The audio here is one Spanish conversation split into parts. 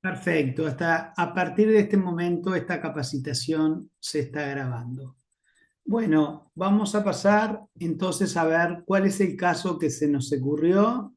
Perfecto. Hasta a partir de este momento, esta capacitación se está grabando. Bueno, vamos a pasar entonces a ver cuál es el caso que se nos ocurrió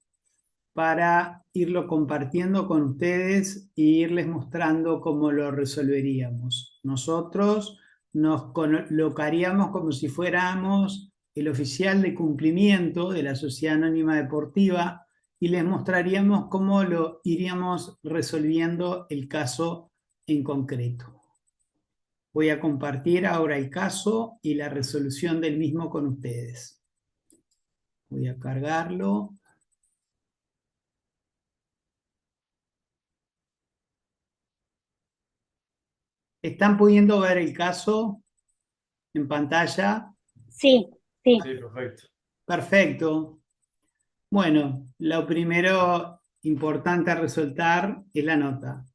para irlo compartiendo con ustedes y irles mostrando cómo lo resolveríamos. Nosotros nos colocaríamos como si fuéramos el oficial de cumplimiento de la Sociedad Anónima Deportiva y les mostraríamos cómo lo iríamos resolviendo el caso en concreto. Voy a compartir ahora el caso y la resolución del mismo con ustedes. Voy a cargarlo. ¿Están pudiendo ver el caso en pantalla? Sí, sí. Sí, perfecto. Perfecto. Bueno, lo primero importante a resaltar es la nota.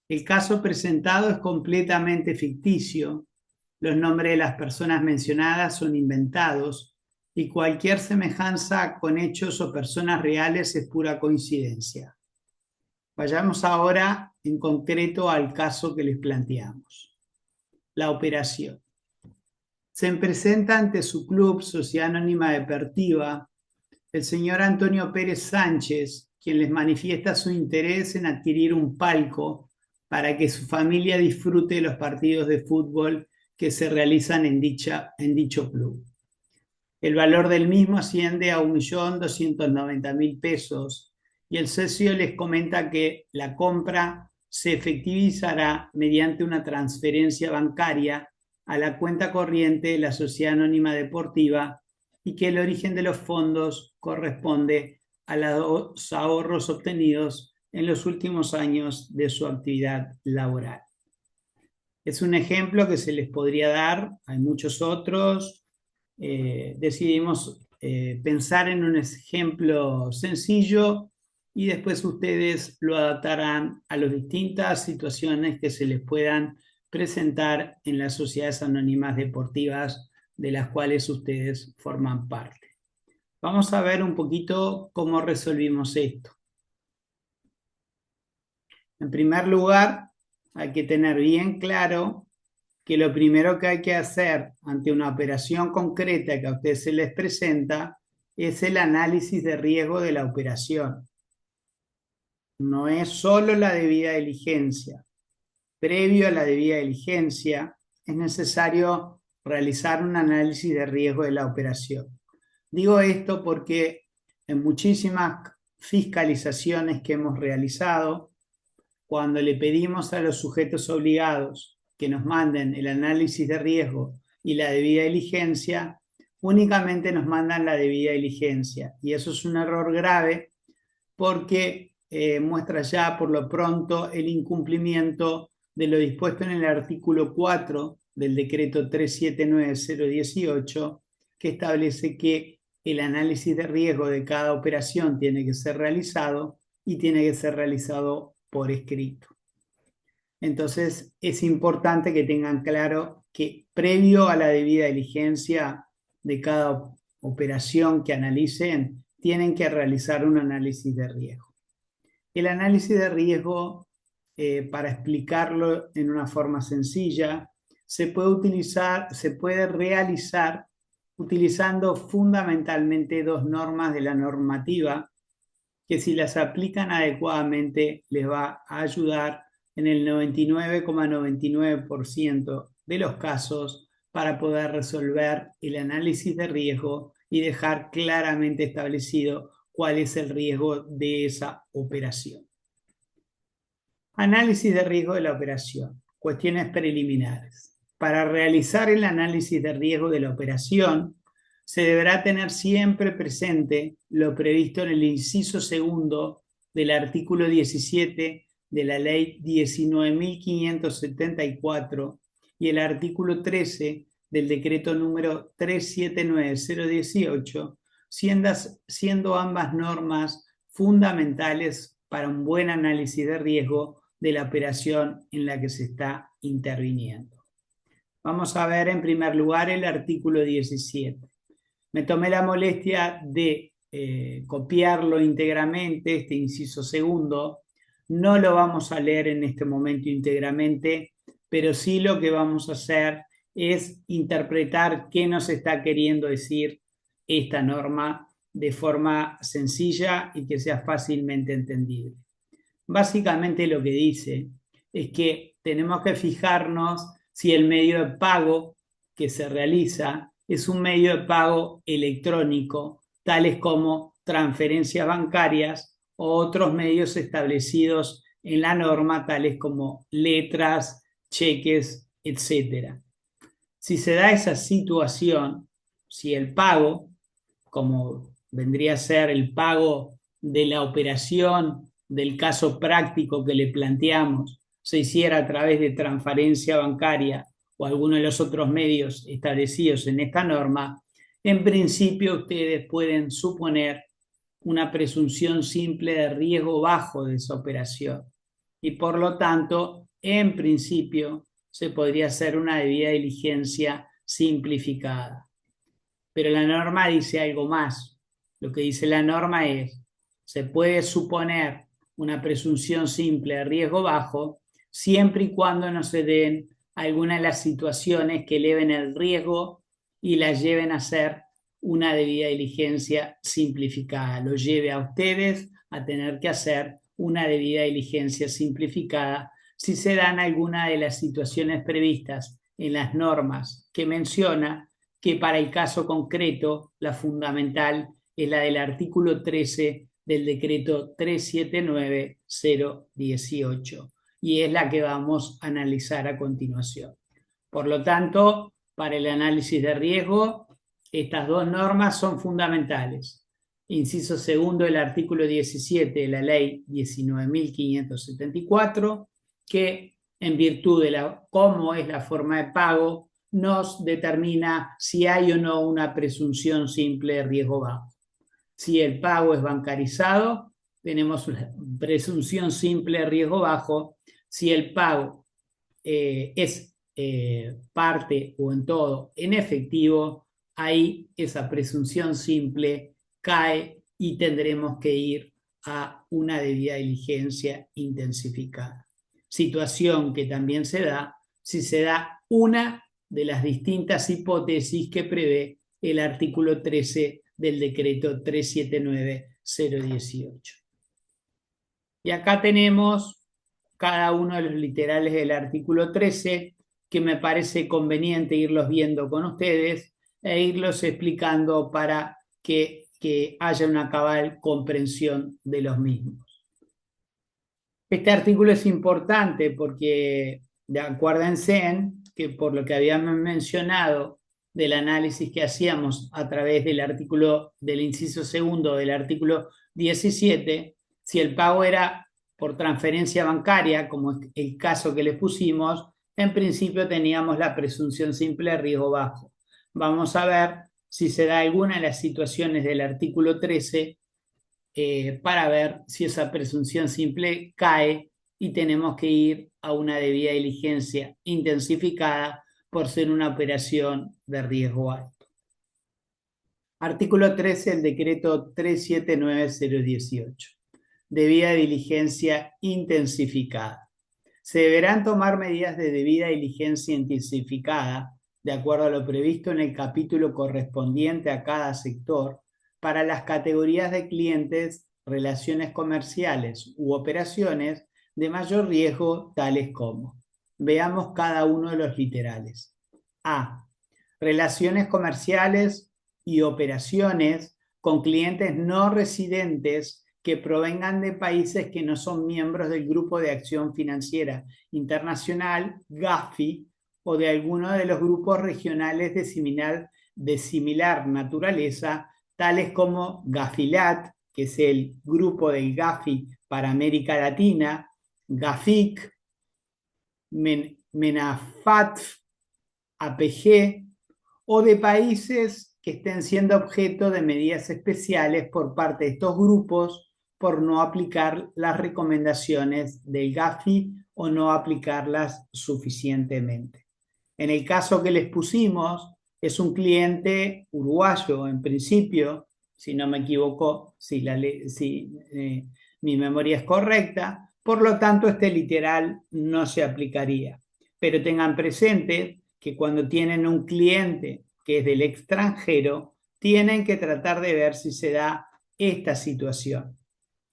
El caso presentado es completamente ficticio. Los nombres de las personas mencionadas son inventados y cualquier semejanza con hechos o personas reales es pura coincidencia. Vayamos ahora en concreto al caso que les planteamos. La operación. Se presenta ante su club, Sociedad Anónima Deportiva, el señor Antonio Pérez Sánchez, quien les manifiesta su interés en adquirir un palco para que su familia disfrute de los partidos de fútbol que se realizan en dicho club. El valor del mismo asciende a 1.290.000 pesos y el socio les comenta que la compra se efectivizará mediante una transferencia bancaria a la cuenta corriente de la Sociedad Anónima Deportiva y que el origen de los fondos corresponde a los ahorros obtenidos en los últimos años de su actividad laboral. Es un ejemplo que se les podría dar, hay muchos otros. Decidimos pensar en un ejemplo sencillo y después ustedes lo adaptarán a las distintas situaciones que se les puedan presentar en las sociedades anónimas deportivas de las cuales ustedes forman parte. Vamos a ver un poquito cómo resolvimos esto. En primer lugar, hay que tener bien claro que lo primero que hay que hacer ante una operación concreta que a ustedes se les presenta es el análisis de riesgo de la operación. No es solo la debida diligencia. Previo a la debida diligencia, es necesario realizar un análisis de riesgo de la operación. Digo esto porque en muchísimas fiscalizaciones que hemos realizado, cuando le pedimos a los sujetos obligados que nos manden el análisis de riesgo y la debida diligencia, únicamente nos mandan la debida diligencia. Y eso es un error grave porque muestra ya por lo pronto el incumplimiento de lo dispuesto en el artículo 4 del decreto 379-018, que establece que el análisis de riesgo de cada operación tiene que ser realizado y tiene que ser realizado por escrito. Entonces, es importante que tengan claro que previo a la debida diligencia de cada operación que analicen, tienen que realizar un análisis de riesgo. El análisis de riesgo, para explicarlo en una forma sencilla, se puede realizar utilizando fundamentalmente dos normas de la normativa que si las aplican adecuadamente les va a ayudar en el 99,99% de los casos para poder resolver el análisis de riesgo y dejar claramente establecido cuál es el riesgo de esa operación. Análisis de riesgo de la operación. Cuestiones preliminares. Para realizar el análisis de riesgo de la operación, se deberá tener siempre presente lo previsto en el inciso segundo del artículo 17 de la Ley 19.574 y el artículo 13 del decreto número 379-018, siendo ambas normas fundamentales para un buen análisis de riesgo de la operación en la que se está interviniendo. Vamos a ver en primer lugar el artículo 17. Me tomé la molestia de copiarlo íntegramente, este inciso segundo, No lo vamos a leer en este momento íntegramente, pero sí lo que vamos a hacer es interpretar qué nos está queriendo decir esta norma de forma sencilla y que sea fácilmente entendible. Básicamente lo que dice es que tenemos que fijarnos si el medio de pago que se realiza es un medio de pago electrónico, tales como transferencias bancarias o otros medios establecidos en la norma, tales como letras, cheques, etc. Si se da esa situación, si el pago, como vendría a ser el pago de la operación del caso práctico que le planteamos, se hiciera a través de transferencia bancaria o alguno de los otros medios establecidos en esta norma, en principio ustedes pueden suponer una presunción simple de riesgo bajo de esa operación y por lo tanto, en principio, se podría hacer una debida diligencia simplificada. Pero la norma dice algo más. Lo que dice la norma es, se puede suponer una presunción simple de riesgo bajo siempre y cuando no se den algunas de las situaciones que eleven el riesgo y las lleven a hacer una debida diligencia simplificada. Lo lleve a ustedes a tener que hacer una debida diligencia simplificada si se dan alguna de las situaciones previstas en las normas que menciona, que para el caso concreto la fundamental es la del artículo 13 del decreto 379-018 y es la que vamos a analizar a continuación. Por lo tanto, para el análisis de riesgo, estas dos normas son fundamentales. Inciso segundo del artículo 17 de la ley 19.574, que en virtud de cómo es la forma de pago, nos determina si hay o no una presunción simple de riesgo bajo. Si el pago es bancarizado, tenemos una presunción simple de riesgo bajo. Si el pago es parte o en todo en efectivo, ahí esa presunción simple cae y tendremos que ir a una debida diligencia intensificada. Situación que también se da si se da una de las distintas hipótesis que prevé el artículo 13 del decreto 379-018. Y acá tenemos cada uno de los literales del artículo 13, que me parece conveniente irlos viendo con ustedes e irlos explicando para que haya una cabal comprensión de los mismos. Este artículo es importante porque acuérdense que por lo que habíamos mencionado del análisis que hacíamos a través del artículo, del inciso segundo del artículo 17, si el pago era por transferencia bancaria, como es el caso que les pusimos, en principio teníamos la presunción simple de riesgo bajo. Vamos a ver si se da alguna de las situaciones del artículo 13 para ver si esa presunción simple cae y tenemos que ir a una debida diligencia intensificada por ser una operación de riesgo alto. Artículo 13 del decreto 379-018. Debida diligencia intensificada. Se deberán tomar medidas de debida diligencia intensificada de acuerdo a lo previsto en el capítulo correspondiente a cada sector para las categorías de clientes, relaciones comerciales u operaciones de mayor riesgo, tales como. Veamos cada uno de los literales. A. Relaciones comerciales y operaciones con clientes no residentes que provengan de países que no son miembros del Grupo de Acción Financiera Internacional, GAFI, o de alguno de los grupos regionales de similar naturaleza, tales como GAFILAT, que es el grupo del GAFI para América Latina, GAFIC, MENAFATF, APG, o de países que estén siendo objeto de medidas especiales por parte de estos grupos por no aplicar las recomendaciones del GAFI o no aplicarlas suficientemente. En el caso que les pusimos, es un cliente uruguayo en principio, si no me equivoco, si mi memoria es correcta, Por lo tanto, este literal no se aplicaría. Pero tengan presente que cuando tienen un cliente que es del extranjero, tienen que tratar de ver si se da esta situación,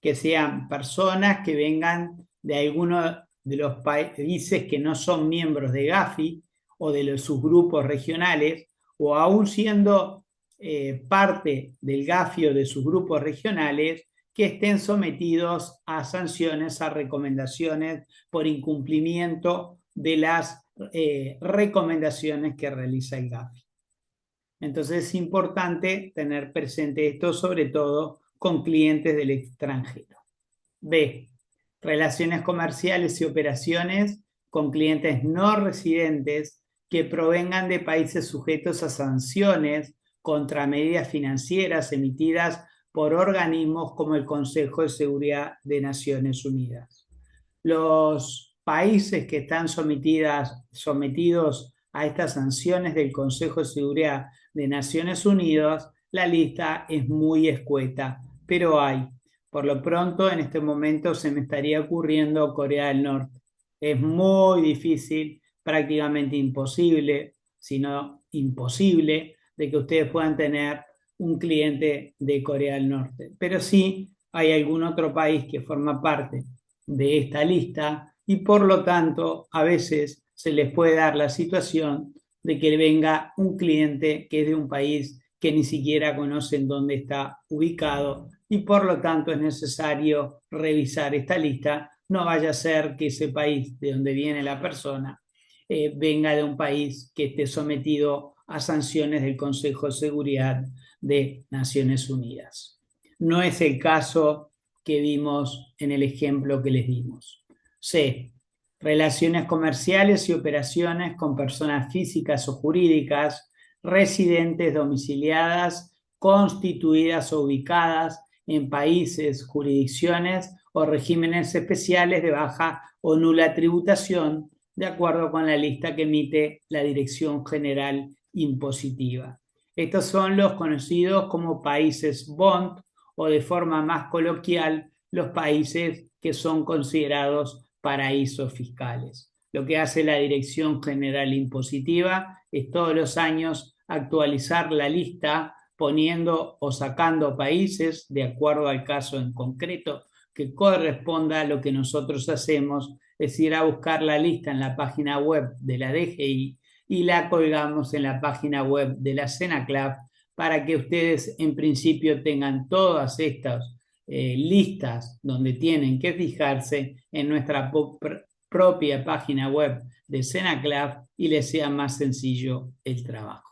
que sean personas que vengan de alguno de los países que no son miembros de Gafi o de sus grupos regionales, o aún siendo parte del Gafi o de sus grupos regionales, que estén sometidos a sanciones, a recomendaciones por incumplimiento de las recomendaciones que realiza el Gafi. Entonces es importante tener presente esto, sobre todo con clientes del extranjero. B. Relaciones comerciales y operaciones con clientes no residentes que provengan de países sujetos a sanciones contra medidas financieras emitidas por organismos como el Consejo de Seguridad de Naciones Unidas. Los países que están sometidos a estas sanciones del Consejo de Seguridad de Naciones Unidas, la lista es muy escueta, pero hay. Por lo pronto, en este momento se me estaría ocurriendo Corea del Norte. Es muy difícil, prácticamente imposible, si no imposible, de que ustedes puedan tener un cliente de Corea del Norte. Pero sí hay algún otro país que forma parte de esta lista y por lo tanto a veces se les puede dar la situación de que venga un cliente que es de un país que ni siquiera conocen dónde está ubicado y por lo tanto es necesario revisar esta lista. No vaya a ser que ese país de donde viene la persona venga de un país que esté sometido a sanciones del Consejo de Seguridad de Naciones Unidas. No es el caso que vimos en el ejemplo que les dimos. C. Relaciones comerciales y operaciones con personas físicas o jurídicas residentes, domiciliadas, constituidas o ubicadas en países, jurisdicciones o regímenes especiales de baja o nula tributación, de acuerdo con la lista que emite la Dirección General Impositiva. Estos son los conocidos como países Bond o de forma más coloquial los países que son considerados paraísos fiscales. Lo que hace la Dirección General Impositiva es todos los años actualizar la lista poniendo o sacando países de acuerdo al caso en concreto que corresponda a lo que nosotros hacemos, es ir a buscar la lista en la página web de la DGI y la colgamos en la página web de la CENACLAF para que ustedes en principio tengan todas estas listas donde tienen que fijarse en nuestra propia página web de CENACLAF y les sea más sencillo el trabajo.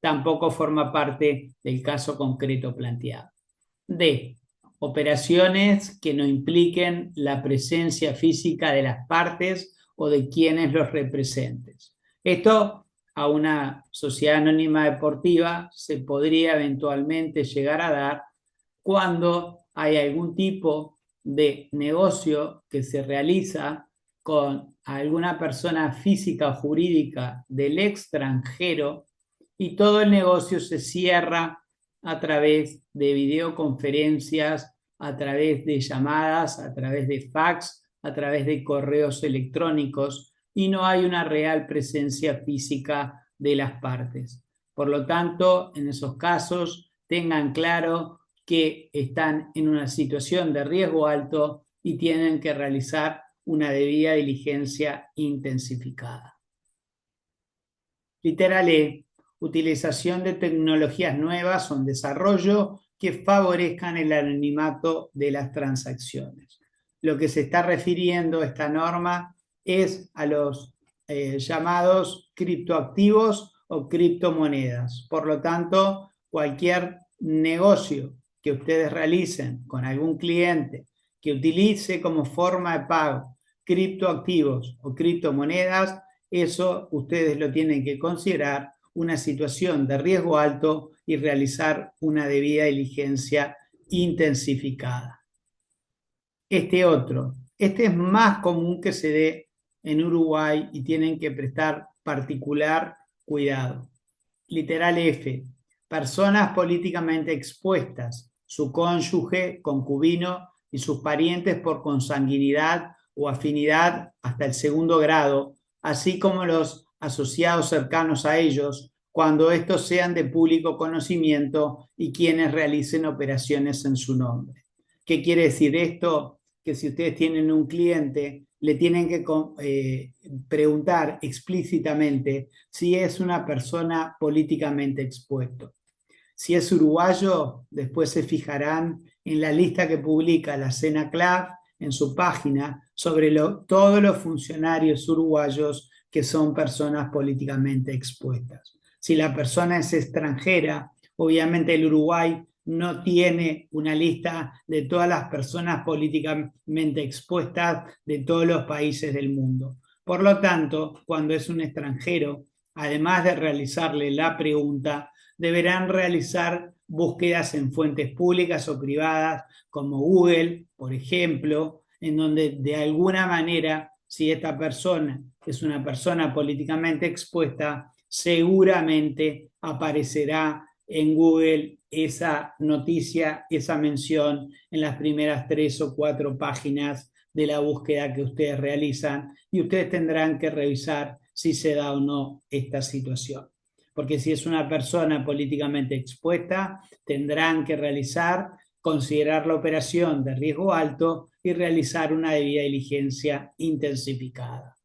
Tampoco forma parte del caso concreto planteado. D. Operaciones que no impliquen la presencia física de las partes o de quienes los representen. Esto a una sociedad anónima deportiva se podría eventualmente llegar a dar cuando hay algún tipo de negocio que se realiza con alguna persona física o jurídica del extranjero y todo el negocio se cierra a través de videoconferencias, a través de llamadas, a través de fax, a través de correos electrónicos y no hay una real presencia física de las partes. Por lo tanto, en esos casos, tengan claro que están en una situación de riesgo alto y tienen que realizar una debida diligencia intensificada. Literal E. Utilización de tecnologías nuevas o en desarrollo que favorezcan el anonimato de las transacciones. Lo que se está refiriendo esta norma es a los llamados criptoactivos o criptomonedas. Por lo tanto, cualquier negocio que ustedes realicen con algún cliente que utilice como forma de pago criptoactivos o criptomonedas, eso ustedes lo tienen que considerar una situación de riesgo alto y realizar una debida diligencia intensificada. Este es más común que se dé en Uruguay y tienen que prestar particular cuidado. Literal F. Personas políticamente expuestas, su cónyuge, concubino y sus parientes por consanguinidad o afinidad hasta el segundo grado, así como los asociados cercanos a ellos, cuando estos sean de público conocimiento y quienes realicen operaciones en su nombre. ¿Qué quiere decir esto? Que si ustedes tienen un cliente, le tienen que preguntar explícitamente si es una persona políticamente expuesta. Si es uruguayo, después se fijarán en la lista que publica la CENACLAF en su página sobre todos los funcionarios uruguayos que son personas políticamente expuestas. Si la persona es extranjera, obviamente el Uruguay no tiene una lista de todas las personas políticamente expuestas de todos los países del mundo. Por lo tanto, cuando es un extranjero, además de realizarle la pregunta, deberán realizar búsquedas en fuentes públicas o privadas como Google, por ejemplo, en donde de alguna manera, si esta persona es una persona políticamente expuesta, seguramente aparecerá en Google esa noticia, esa mención en las primeras 3 o 4 páginas de la búsqueda que ustedes realizan y ustedes tendrán que revisar si se da o no esta situación. Porque si es una persona políticamente expuesta, tendrán que considerar la operación de riesgo alto y realizar una debida diligencia intensificada.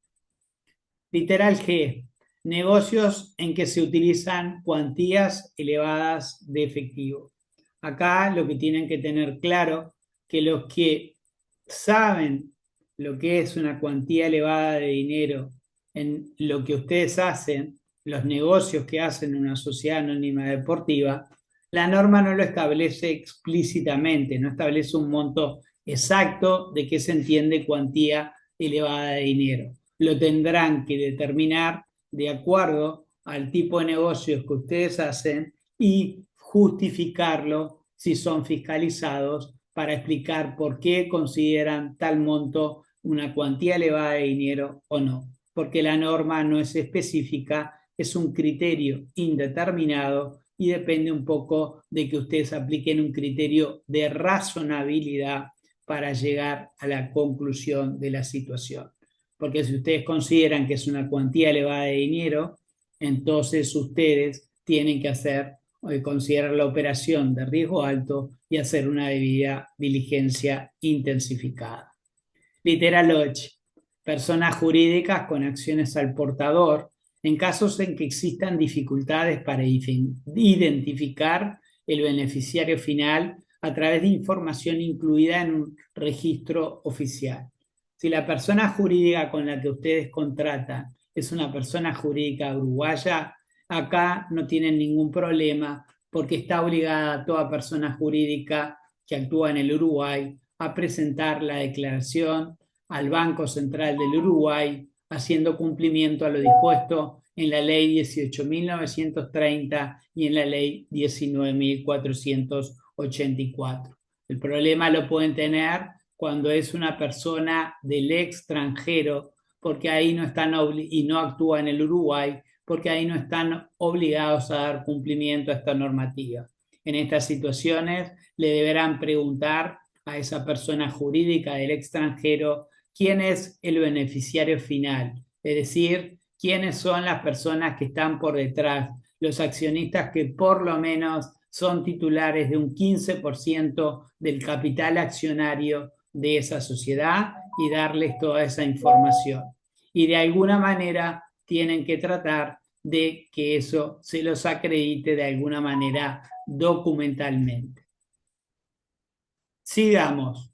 Literal G. Negocios en que se utilizan cuantías elevadas de efectivo. Acá lo que tienen que tener claro que los que saben lo que es una cuantía elevada de dinero en lo que ustedes hacen, los negocios que hacen una sociedad anónima deportiva, la norma no lo establece explícitamente, no establece un monto exacto de qué se entiende cuantía elevada de dinero. Lo tendrán que determinar de acuerdo al tipo de negocios que ustedes hacen y justificarlo si son fiscalizados para explicar por qué consideran tal monto una cuantía elevada de dinero o no. Porque la norma no es específica, es un criterio indeterminado y depende un poco de que ustedes apliquen un criterio de razonabilidad para llegar a la conclusión de la situación. Porque si ustedes consideran que es una cuantía elevada de dinero, entonces ustedes tienen que considerar la operación de riesgo alto y hacer una debida diligencia intensificada. Literal 8. Personas jurídicas con acciones al portador en casos en que existan dificultades para identificar el beneficiario final a través de información incluida en un registro oficial. Si la persona jurídica con la que ustedes contratan es una persona jurídica uruguaya, acá no tienen ningún problema porque está obligada toda persona jurídica que actúa en el Uruguay a presentar la declaración al Banco Central del Uruguay, haciendo cumplimiento a lo dispuesto en la Ley 18.930 y en la Ley 19.484. El problema lo pueden tener cuando es una persona del extranjero, porque ahí no están y no actúa en el Uruguay, porque ahí no están obligados a dar cumplimiento a esta normativa. En estas situaciones le deberán preguntar a esa persona jurídica del extranjero quién es el beneficiario final, es decir, quiénes son las personas que están por detrás, los accionistas que por lo menos son titulares de un 15% del capital accionario de esa sociedad y darles toda esa información. Y de alguna manera tienen que tratar de que eso se los acredite de alguna manera documentalmente. Sigamos.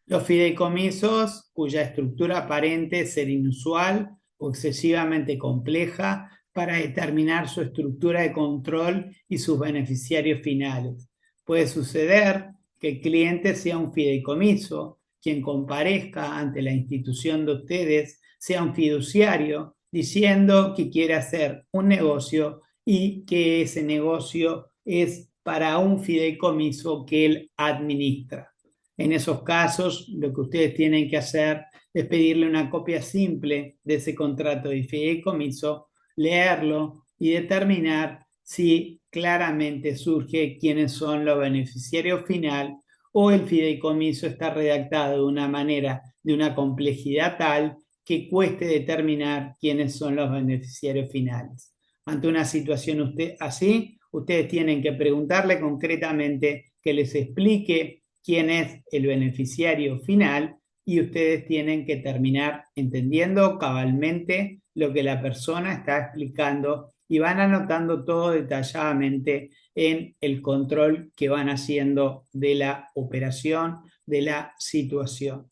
Los fideicomisos, cuya estructura aparente ser inusual o excesivamente compleja para determinar su estructura de control y sus beneficiarios finales. Puede suceder que el cliente sea un fideicomiso, quien comparezca ante la institución de ustedes sea un fiduciario diciendo que quiere hacer un negocio y que ese negocio es para un fideicomiso que él administra. En esos casos, lo que ustedes tienen que hacer es pedirle una copia simple de ese contrato de fideicomiso, leerlo y determinar si claramente surge quiénes son los beneficiarios final o el fideicomiso está redactado de una manera, de una complejidad tal que cueste determinar quiénes son los beneficiarios finales. Ante una situación así, ustedes tienen que preguntarle concretamente que les explique quién es el beneficiario final y ustedes tienen que terminar entendiendo cabalmente lo que la persona está explicando y van anotando todo detalladamente en el control que van haciendo de la operación, de la situación,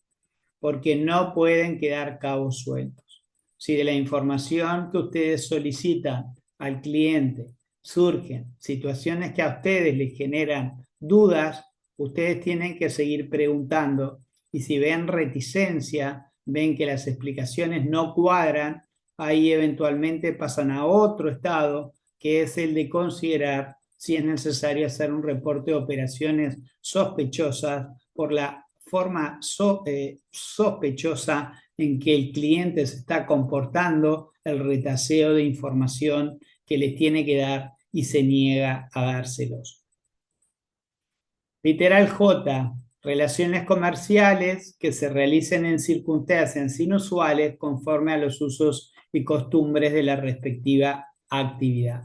porque no pueden quedar cabos sueltos. Si de la información que ustedes solicitan al cliente surgen situaciones que a ustedes les generan dudas, ustedes tienen que seguir preguntando y si ven reticencia, ven que las explicaciones no cuadran, ahí eventualmente pasan a otro estado, que es el de considerar si es necesario hacer un reporte de operaciones sospechosas por la forma sospechosa en que el cliente se está comportando, el retaseo de información que les tiene que dar y se niega a dárselos. Literal J. Relaciones comerciales que se realicen en circunstancias inusuales conforme a los usos y costumbres de la respectiva actividad.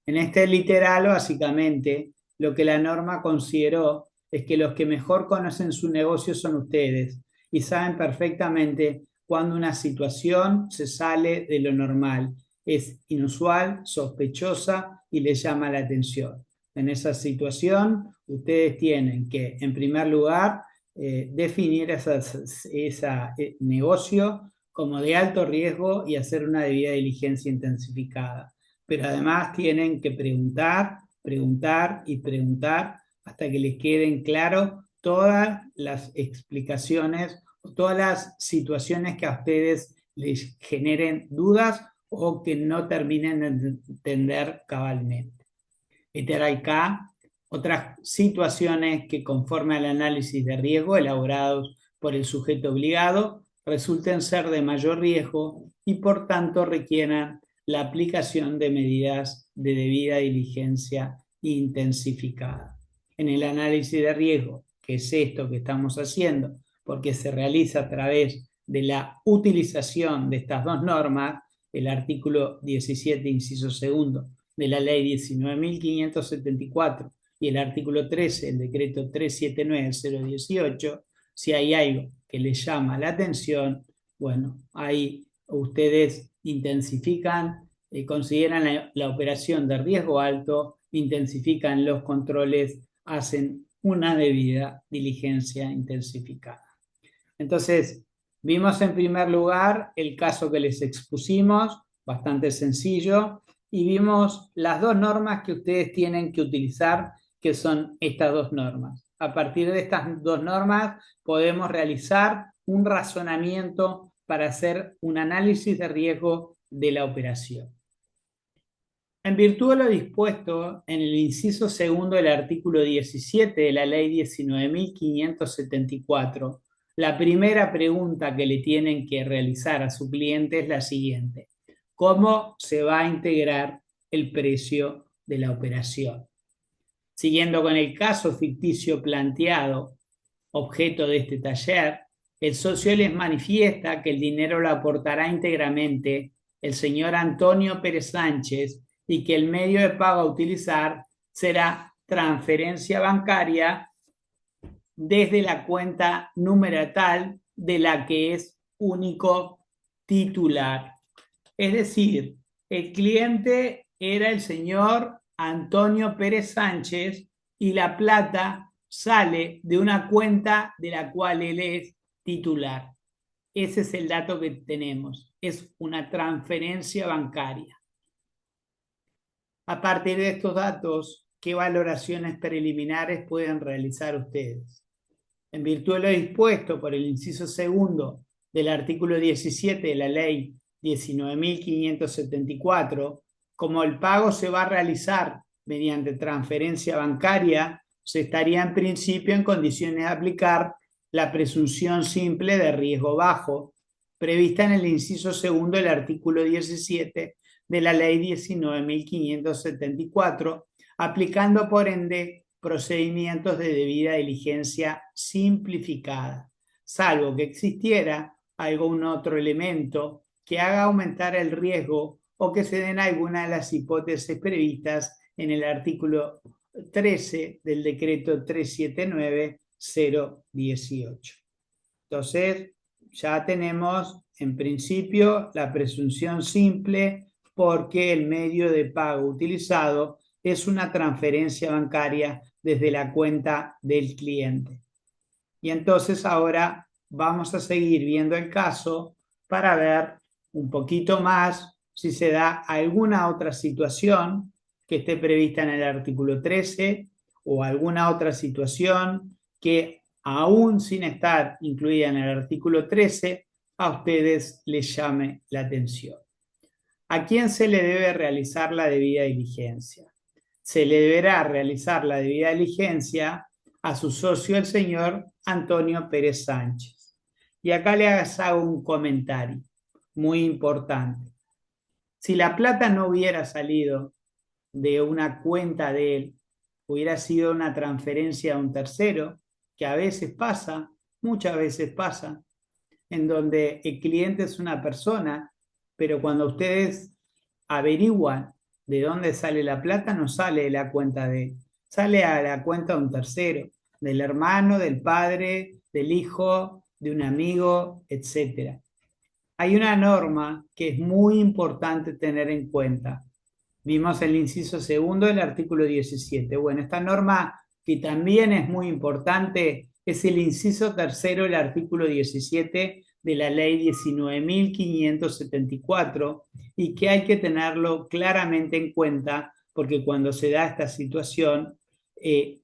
En este literal, básicamente, lo que la norma consideró es que los que mejor conocen su negocio son ustedes y saben perfectamente cuando una situación se sale de lo normal, es inusual, sospechosa y les llama la atención. En esa situación, ustedes tienen que, en primer lugar, definir ese negocio como de alto riesgo y hacer una debida diligencia intensificada. Pero además tienen que preguntar, preguntar y preguntar hasta que les queden claro todas las explicaciones, todas las situaciones que a ustedes les generen dudas o que no terminen de entender cabalmente. Literal K, otras situaciones que conforme al análisis de riesgo elaborados por el sujeto obligado resulten ser de mayor riesgo y por tanto requieran la aplicación de medidas de debida diligencia intensificada. En el análisis de riesgo, que es esto que estamos haciendo, porque se realiza a través de la utilización de estas dos normas, el artículo 17, inciso segundo, de la ley 19.574 y el artículo 13 del decreto 379-018, si hay algo que les llama la atención, bueno, ahí ustedes intensifican, consideran la operación de riesgo alto, intensifican los controles, hacen una debida diligencia intensificada. Entonces, vimos en primer lugar el caso que les expusimos, bastante sencillo, y vimos las dos normas que ustedes tienen que utilizar, que son estas dos normas. A partir de estas dos normas podemos realizar un razonamiento para hacer un análisis de riesgo de la operación. En virtud de lo dispuesto en el inciso segundo del artículo 17 de la ley 19.574, la primera pregunta que le tienen que realizar a su cliente es la siguiente: ¿cómo se va a integrar el precio de la operación? Siguiendo con el caso ficticio planteado, objeto de este taller, el socio les manifiesta que el dinero lo aportará íntegramente el señor Antonio Pérez Sánchez y que el medio de pago a utilizar será transferencia bancaria desde la cuenta número tal de la que es único titular. Es decir, el cliente era el señor Antonio Pérez Sánchez y la plata sale de una cuenta de la cual él es titular. Ese es el dato que tenemos. Es una transferencia bancaria. A partir de estos datos, ¿qué valoraciones preliminares pueden realizar ustedes? En virtud de lo dispuesto por el inciso segundo del artículo 17 de la ley 19.574, como el pago se va a realizar mediante transferencia bancaria, se estaría en principio en condiciones de aplicar la presunción simple de riesgo bajo, prevista en el inciso segundo del artículo 17 de la ley 19.574, aplicando por ende procedimientos de debida diligencia simplificada, salvo que existiera algún otro elemento que haga aumentar el riesgo o que se den alguna de las hipótesis previstas en el artículo 13 del decreto 379-018. Entonces, ya tenemos en principio la presunción simple porque el medio de pago utilizado es una transferencia bancaria desde la cuenta del cliente. Y entonces ahora vamos a seguir viendo el caso para ver un poquito más si se da alguna otra situación que esté prevista en el artículo 13 o alguna otra situación que aún sin estar incluida en el artículo 13 a ustedes les llame la atención. ¿A quién se le debe realizar la debida diligencia? Se le deberá realizar la debida diligencia a su socio, el señor Antonio Pérez Sánchez. Y acá le hago un comentario muy importante. Si la plata no hubiera salido de una cuenta de él, hubiera sido una transferencia a un tercero, que a veces pasa, muchas veces pasa, en donde el cliente es una persona, pero cuando ustedes averiguan de dónde sale la plata, no sale de la cuenta de él, sale a la cuenta de un tercero, del hermano, del padre, del hijo, de un amigo, etc. Hay una norma que es muy importante tener en cuenta. Vimos el inciso segundo del artículo 17. Bueno, esta norma que también es muy importante es el inciso tercero del artículo 17 de la ley 19.574 y que hay que tenerlo claramente en cuenta porque cuando se da esta situación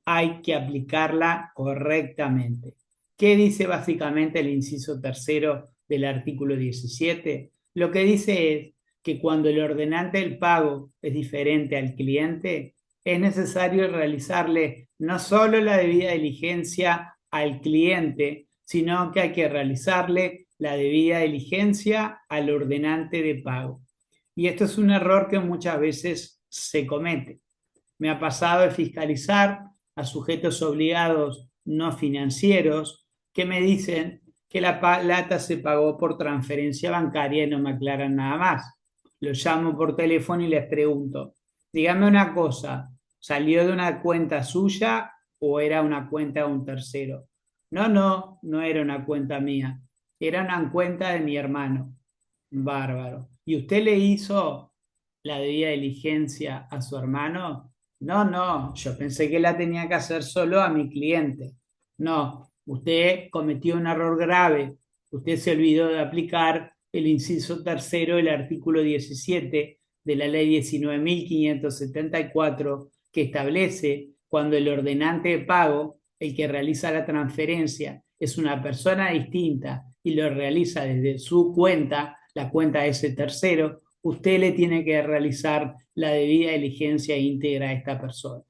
hay que aplicarla correctamente. ¿Qué dice básicamente el inciso tercero del artículo 17? Lo que dice es que cuando el ordenante del pago es diferente al cliente, es necesario realizarle no solo la debida diligencia al cliente, sino que hay que realizarle la debida diligencia al ordenante de pago. Y esto es un error que muchas veces se comete. Me ha pasado de fiscalizar a sujetos obligados no financieros que me dicen que la plata se pagó por transferencia bancaria y no me aclaran nada más. Los llamo por teléfono y les pregunto, dígame una cosa, ¿salió de una cuenta suya o era una cuenta de un tercero? No era una cuenta mía, era una cuenta de mi hermano. Bárbaro. ¿Y usted le hizo la debida diligencia a su hermano? No, yo pensé que la tenía que hacer solo a mi cliente. No, usted cometió un error grave. Usted se olvidó de aplicar el inciso tercero del artículo 17 de la ley 19.574 que establece cuando el ordenante de pago, el que realiza la transferencia, es una persona distinta y lo realiza desde su cuenta, la cuenta de ese tercero, usted le tiene que realizar la debida diligencia íntegra a esta persona.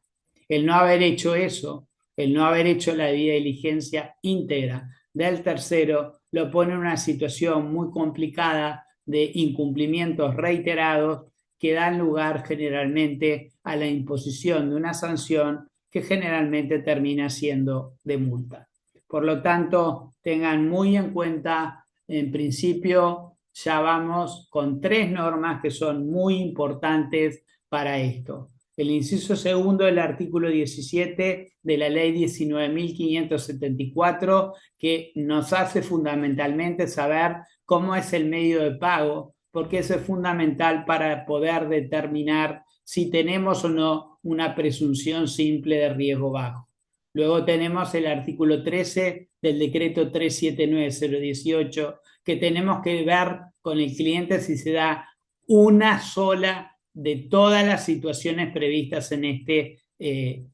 El no haber hecho eso, el no haber hecho la debida diligencia íntegra del tercero, lo pone en una situación muy complicada de incumplimientos reiterados que dan lugar generalmente a la imposición de una sanción que generalmente termina siendo de multa. Por lo tanto, tengan muy en cuenta, en principio, ya vamos con 3 normas que son muy importantes para esto. El inciso segundo del artículo 17 de la ley 19.574 que nos hace fundamentalmente saber cómo es el medio de pago, porque eso es fundamental para poder determinar si tenemos o no una presunción simple de riesgo bajo. Luego tenemos el artículo 13 del decreto 379-018 que tenemos que ver con el cliente si se da una sola de todas las situaciones previstas en este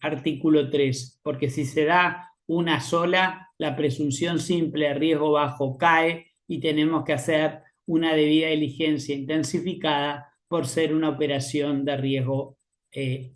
artículo 3, porque si se da una sola, la presunción simple de riesgo bajo cae y tenemos que hacer una debida diligencia intensificada por ser una operación de riesgo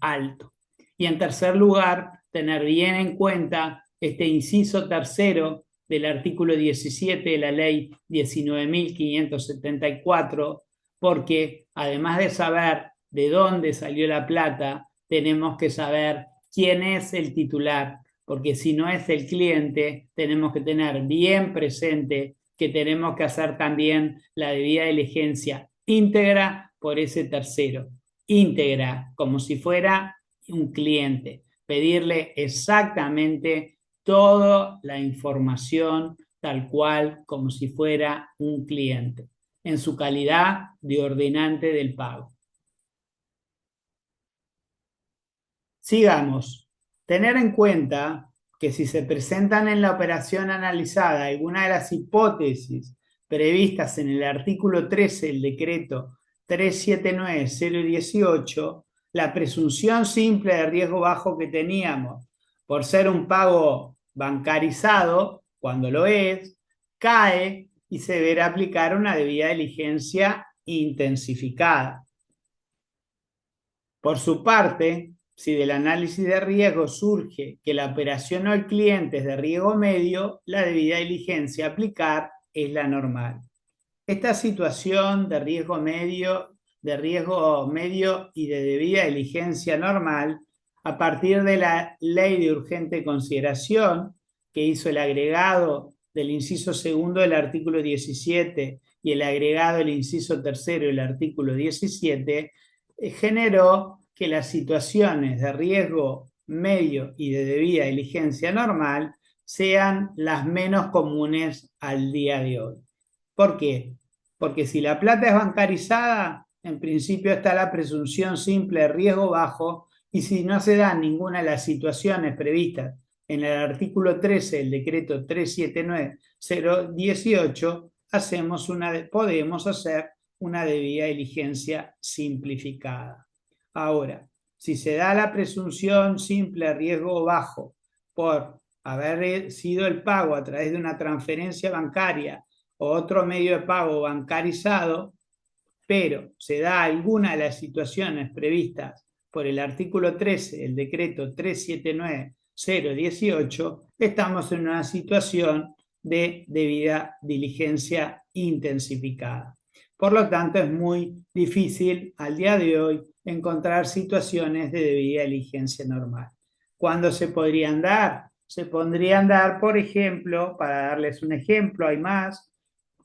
alto. Y en tercer lugar, tener bien en cuenta este inciso tercero del artículo 17 de la ley 19.574, porque además de saber de dónde salió la plata, tenemos que saber quién es el titular, porque si no es el cliente, tenemos que tener bien presente que tenemos que hacer también la debida diligencia íntegra por ese tercero, íntegra, como si fuera un cliente, pedirle exactamente toda la información tal cual como si fuera un cliente, en su calidad de ordenante del pago. Sigamos. Tener en cuenta que si se presentan en la operación analizada alguna de las hipótesis previstas en el artículo 13 del decreto 379-018, la presunción simple de riesgo bajo que teníamos por ser un pago bancarizado, cuando lo es, cae y se deberá aplicar una debida diligencia intensificada. Por su parte, si del análisis de riesgo surge que la operación o el cliente es de riesgo medio, la debida diligencia a aplicar es la normal. Esta situación de riesgo medio y de debida diligencia normal, a partir de la ley de urgente consideración que hizo el agregado del inciso segundo del artículo 17 y el agregado del inciso tercero del artículo 17, generó que las situaciones de riesgo medio y de debida diligencia normal sean las menos comunes al día de hoy. ¿Por qué? Porque si la plata es bancarizada, en principio está la presunción simple de riesgo bajo, y si no se dan ninguna de las situaciones previstas en el artículo 13 del decreto 379-018, podemos hacer una debida diligencia simplificada. Ahora, si se da la presunción simple de riesgo bajo por haber sido el pago a través de una transferencia bancaria o otro medio de pago bancarizado, pero se da alguna de las situaciones previstas por el artículo 13 del decreto 379-018, estamos en una situación de debida diligencia intensificada. Por lo tanto, es muy difícil al día de hoy encontrar situaciones de debida diligencia normal. ¿Cuándo se podrían dar? Se podrían dar, por ejemplo, para darles un ejemplo, hay más,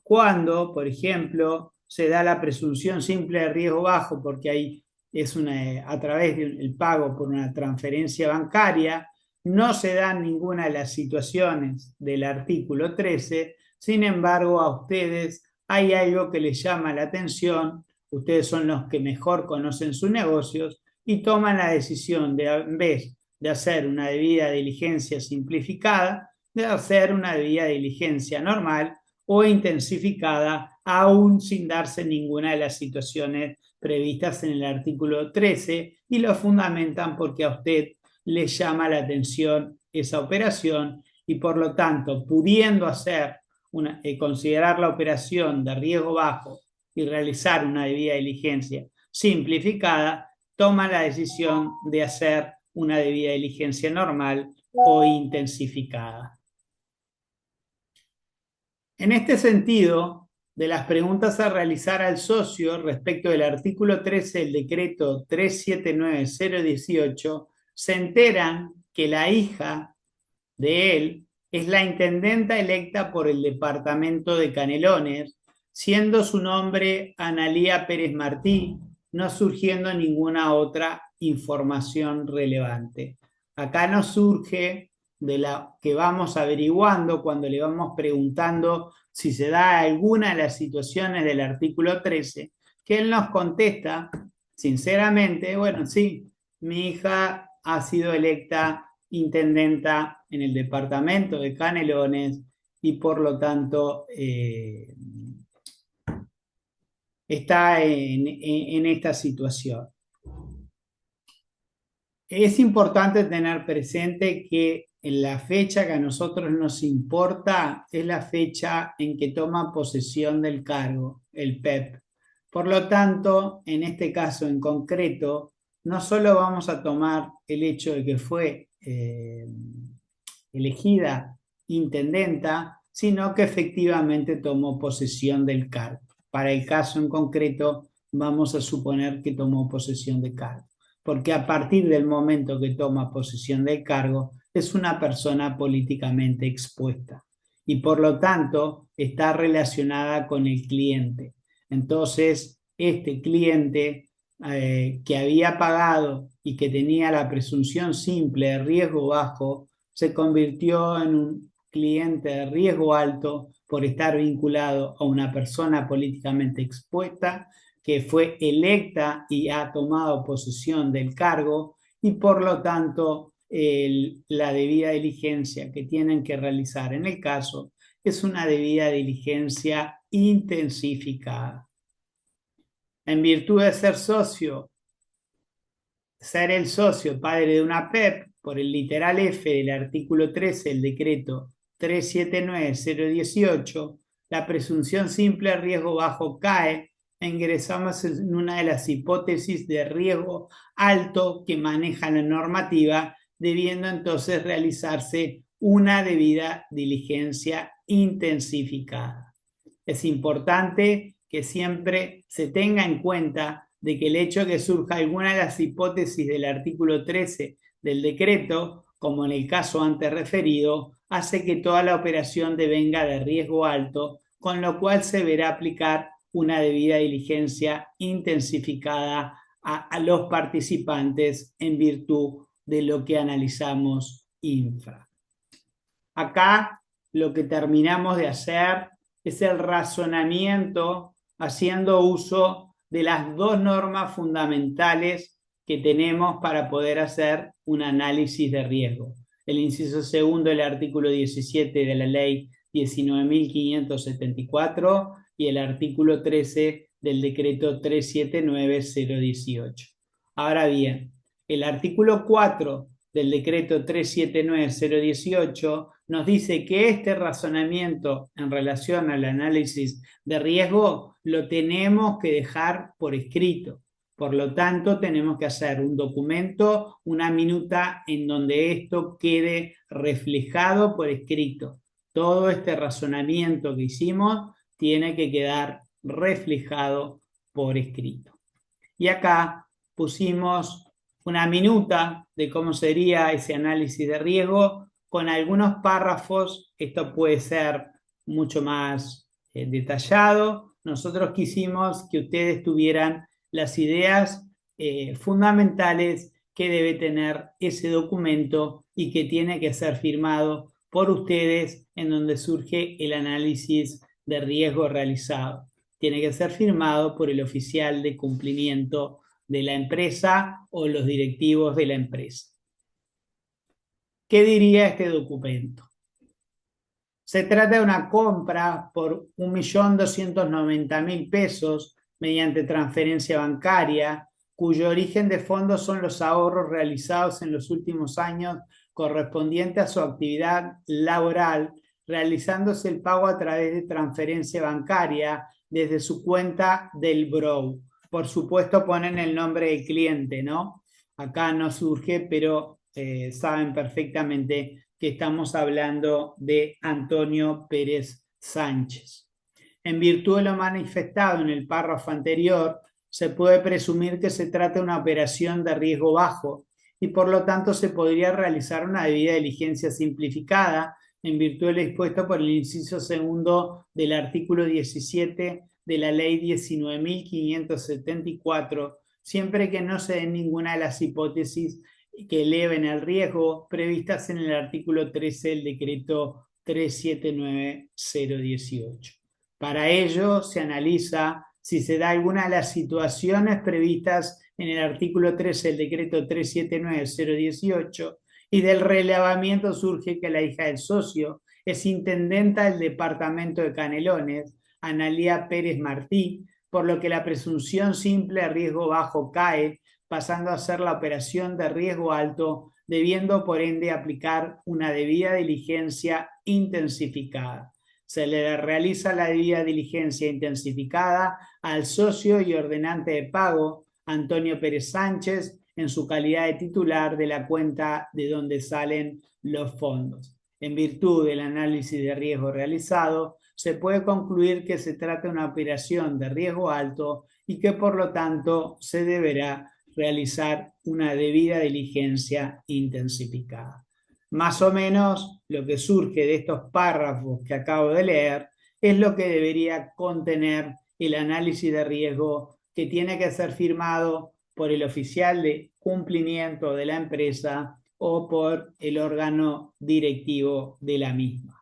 cuando, por ejemplo, se da la presunción simple de riesgo bajo, porque ahí es a través del pago por una transferencia bancaria, no se dan ninguna de las situaciones del artículo 13, sin embargo, a ustedes hay algo que les llama la atención, ustedes son los que mejor conocen sus negocios y toman la decisión de, en vez de hacer una debida diligencia simplificada, de hacer una debida diligencia normal o intensificada, aún sin darse ninguna de las situaciones previstas en el artículo 13, y lo fundamentan porque a usted le llama la atención esa operación y por lo tanto, pudiendo considerar la operación de riesgo bajo y realizar una debida diligencia simplificada, toma la decisión de hacer una debida diligencia normal o intensificada. En este sentido, de las preguntas a realizar al socio respecto del artículo 13 del decreto 379-018, se enteran que la hija de él es la intendenta electa por el departamento de Canelones, siendo su nombre Analía Pérez Martí, no surgiendo ninguna otra información relevante. Acá nos surge de la que vamos averiguando cuando le vamos preguntando si se da alguna de las situaciones del artículo 13, que él nos contesta sinceramente, bueno, sí, mi hija ha sido electa intendenta en el departamento de Canelones y por lo tanto está en esta situación. Es importante tener presente que en la fecha que a nosotros nos importa es la fecha en que toma posesión del cargo, el PEP. Por lo tanto, en este caso en concreto, no solo vamos a tomar el hecho de que fue elegida intendenta, sino que efectivamente tomó posesión del cargo. Para el caso en concreto, vamos a suponer que tomó posesión de cargo. porque a partir del momento que toma posesión del cargo es una persona políticamente expuesta y por lo tanto está relacionada con el cliente. Entonces, este cliente que había pagado y que tenía la presunción simple de riesgo bajo, se convirtió en un cliente de riesgo alto por estar vinculado a una persona políticamente expuesta que fue electa y ha tomado posesión del cargo y por lo tanto la debida diligencia que tienen que realizar en el caso es una debida diligencia intensificada. En virtud de ser el socio padre de una PEP, por el literal F del artículo 13 del decreto 379-018, la presunción simple de riesgo bajo cae e ingresamos en una de las hipótesis de riesgo alto que maneja la normativa, debiendo entonces realizarse una debida diligencia intensificada. Es importante que siempre se tenga en cuenta de que el hecho de que surja alguna de las hipótesis del artículo 13 del decreto, como en el caso antes referido, hace que toda la operación devenga de riesgo alto, con lo cual se verá aplicar una debida diligencia intensificada a los participantes en virtud de lo que analizamos infra. Acá lo que terminamos de hacer es el razonamiento haciendo uso de las dos normas fundamentales que tenemos para poder hacer un análisis de riesgo. El inciso segundo del artículo 17 de la ley 19.574 y el artículo 13 del decreto 379-018. Ahora bien, el artículo 4 del decreto 379-018 nos dice que este razonamiento en relación al análisis de riesgo lo tenemos que dejar por escrito. Por lo tanto, tenemos que hacer un documento, una minuta en donde esto quede reflejado por escrito. Todo este razonamiento que hicimos tiene que quedar reflejado por escrito. Y acá pusimos una minuta de cómo sería ese análisis de riesgo con algunos párrafos. Esto puede ser mucho más detallado. Nosotros quisimos que ustedes tuvieran las ideas fundamentales que debe tener ese documento y que tiene que ser firmado por ustedes en donde surge el análisis de riesgo realizado. Tiene que ser firmado por el oficial de cumplimiento de la empresa o los directivos de la empresa. ¿Qué diría este documento? Se trata de una compra por 1.290.000 pesos mediante transferencia bancaria, cuyo origen de fondos son los ahorros realizados en los últimos años correspondientes a su actividad laboral, realizándose el pago a través de transferencia bancaria desde su cuenta del BROW. Por supuesto ponen el nombre del cliente, ¿no? Acá no surge, pero saben perfectamente que estamos hablando de Antonio Pérez Sánchez. En virtud de lo manifestado en el párrafo anterior, se puede presumir que se trata de una operación de riesgo bajo y por lo tanto se podría realizar una debida diligencia simplificada en virtud de lo dispuesto por el inciso segundo del artículo 17 de la ley 19.574, siempre que no se den ninguna de las hipótesis que eleven el riesgo previstas en el artículo 13 del decreto 379-018. Para ello se analiza si se da alguna de las situaciones previstas en el artículo 13 del decreto 379-018 y del relevamiento surge que la hija del socio es intendenta del departamento de Canelones, Analía Pérez Martí, por lo que la presunción simple de riesgo bajo cae, pasando a ser la operación de riesgo alto, debiendo por ende aplicar una debida diligencia intensificada. Se le realiza la debida diligencia intensificada al socio y ordenante de pago, Antonio Pérez Sánchez, en su calidad de titular de la cuenta de donde salen los fondos. En virtud del análisis de riesgo realizado, se puede concluir que se trata de una operación de riesgo alto y que por lo tanto se deberá realizar una debida diligencia intensificada. Más o menos lo que surge de estos párrafos que acabo de leer es lo que debería contener el análisis de riesgo que tiene que ser firmado por el oficial de cumplimiento de la empresa o por el órgano directivo de la misma.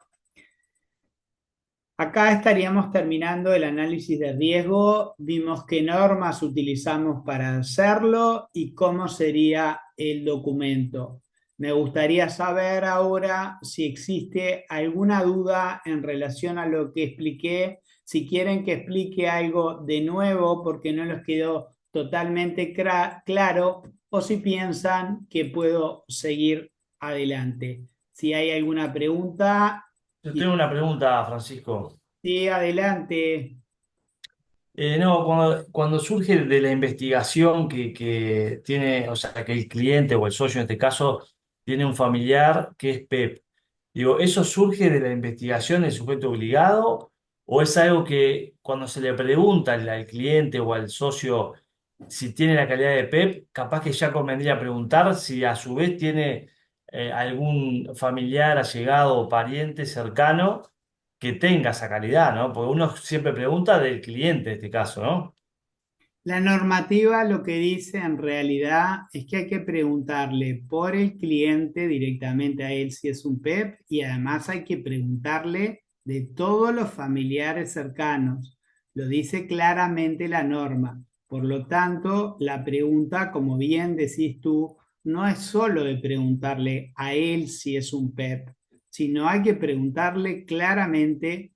Acá estaríamos terminando el análisis de riesgo. Vimos qué normas utilizamos para hacerlo y cómo sería el documento. Me gustaría saber ahora si existe alguna duda en relación a lo que expliqué. Si quieren que explique algo de nuevo porque no les quedó totalmente claro, o si piensan que puedo seguir adelante. Si hay alguna pregunta, Yo tengo una pregunta, Francisco. sí, adelante. No, cuando surge de la investigación que tiene, o sea, que el cliente o el socio en este caso tiene un familiar que es PEP, digo, ¿eso surge de la investigación del sujeto obligado o es algo que cuando se le pregunta al cliente o al socio si tiene la calidad de PEP, capaz que ya convendría preguntar si a su vez tiene algún familiar, allegado o pariente cercano que tenga esa calidad, ¿no? Porque uno siempre pregunta del cliente en este caso, ¿no? La normativa lo que dice en realidad es que hay que preguntarle por el cliente directamente a él si es un PEP y además hay que preguntarle de todos los familiares cercanos. Lo dice claramente la norma. Por lo tanto, la pregunta, como bien decís tú, no es solo de preguntarle a él si es un PEP, sino hay que preguntarle claramente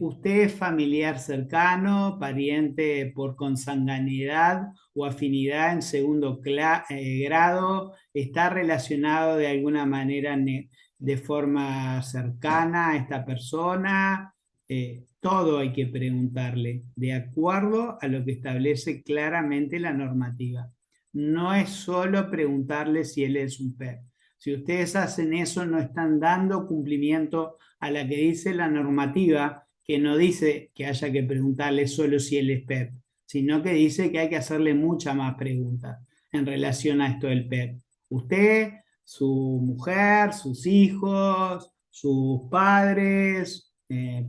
¿usted es familiar cercano, pariente por consanguinidad o afinidad en segundo grado? ¿Está relacionado de alguna manera de forma cercana a esta persona? Todo hay que preguntarle de acuerdo a lo que establece claramente la normativa. No es solo preguntarle si él es un PEP. Si ustedes hacen eso, no están dando cumplimiento a la que dice la normativa, que no dice que haya que preguntarle solo si él es PEP, sino que dice que hay que hacerle muchas más preguntas en relación a esto del PEP. Usted, su mujer, sus hijos, sus padres,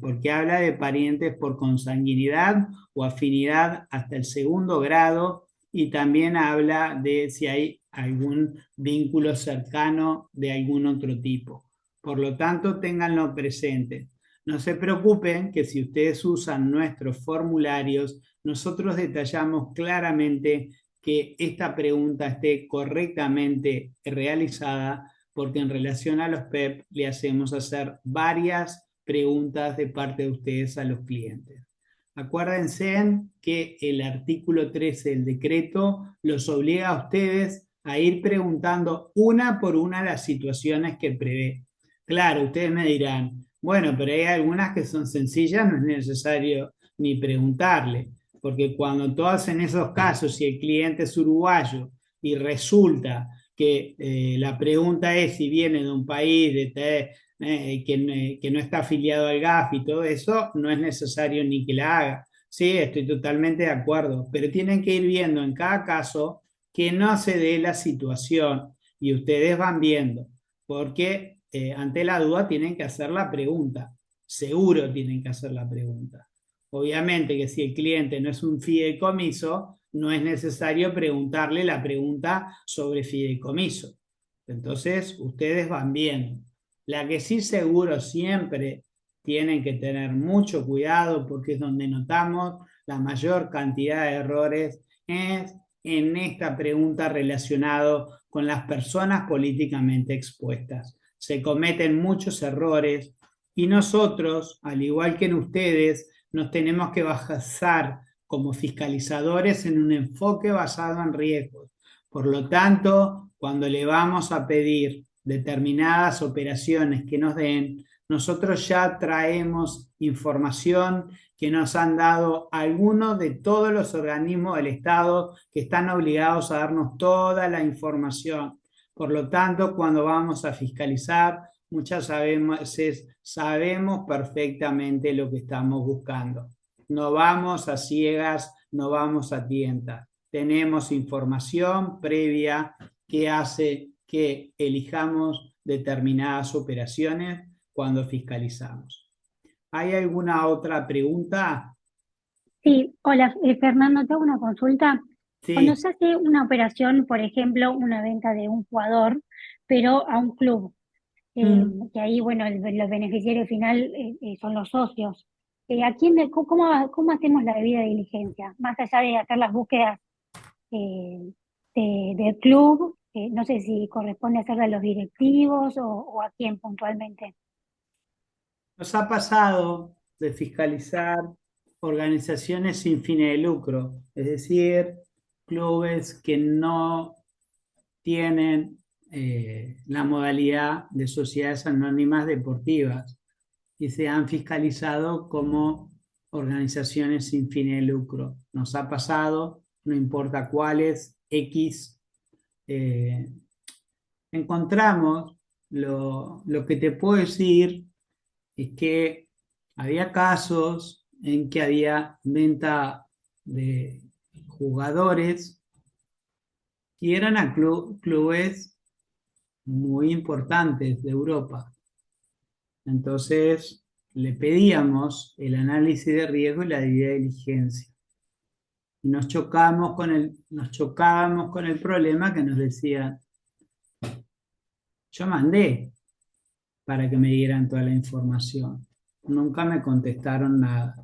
porque habla de parientes por consanguinidad o afinidad hasta el segundo grado, y también habla de si hay algún vínculo cercano de algún otro tipo. Por lo tanto, ténganlo presente. No se preocupen que si ustedes usan nuestros formularios, nosotros detallamos claramente que esta pregunta esté correctamente realizada, porque en relación a los PEP le hacemos hacer varias preguntas de parte de ustedes a los clientes. Acuérdense que el artículo 13 del decreto los obliga a ustedes a ir preguntando una por una las situaciones que prevé. Claro, ustedes me dirán, bueno, pero hay algunas que son sencillas, no es necesario ni preguntarle, porque cuando todos en esos casos, si el cliente es uruguayo y resulta que la pregunta es si viene de un país que no está afiliado al GAF y todo eso, no es necesario ni que la haga. Sí, estoy totalmente de acuerdo, pero tienen que ir viendo en cada caso que no se dé la situación y ustedes van viendo, porque ante la duda tienen que hacer la pregunta, seguro tienen que hacer la pregunta. Obviamente que si el cliente no es un fideicomiso, no es necesario preguntarle la pregunta sobre fideicomiso. Entonces, ustedes van viendo. La que sí seguro siempre tienen que tener mucho cuidado porque es donde notamos la mayor cantidad de errores es en esta pregunta relacionado con las personas políticamente expuestas. Se cometen muchos errores y nosotros, al igual que en ustedes, nos tenemos que basar como fiscalizadores en un enfoque basado en riesgos. Por lo tanto, cuando le vamos a pedir determinadas operaciones que nos den, nosotros ya traemos información que nos han dado algunos de todos los organismos del Estado que están obligados a darnos toda la información. Por lo tanto, cuando vamos a fiscalizar, muchas veces sabemos perfectamente lo que estamos buscando. No vamos a ciegas, no vamos a tientas. tenemos información previa que hace que elijamos determinadas operaciones cuando fiscalizamos. ¿Hay alguna otra pregunta? Sí, hola, Fernando, te hago una consulta. Cuando Sí. se hace una operación, por ejemplo, una venta de un jugador, pero a un club, Mm. que ahí, bueno, los beneficiarios final son los socios. ¿A quién, cómo hacemos la debida diligencia? Más allá de hacer las búsquedas eh, del club, no sé si corresponde hacerla a los directivos o a quién puntualmente. Nos ha pasado de fiscalizar organizaciones sin fines de lucro, es decir, clubes que no tienen la modalidad de sociedades anónimas deportivas y se han fiscalizado como organizaciones sin fines de lucro. Nos ha pasado, no importa cuáles, X, eh, encontramos, lo que te puedo decir es que había casos en que había venta de jugadores y eran a clubes muy importantes de Europa. Entonces le pedíamos el análisis de riesgo y la debida diligencia. Y nos chocábamos con el problema que nos decían, yo mandé para que me dieran toda la información. Nunca me contestaron nada.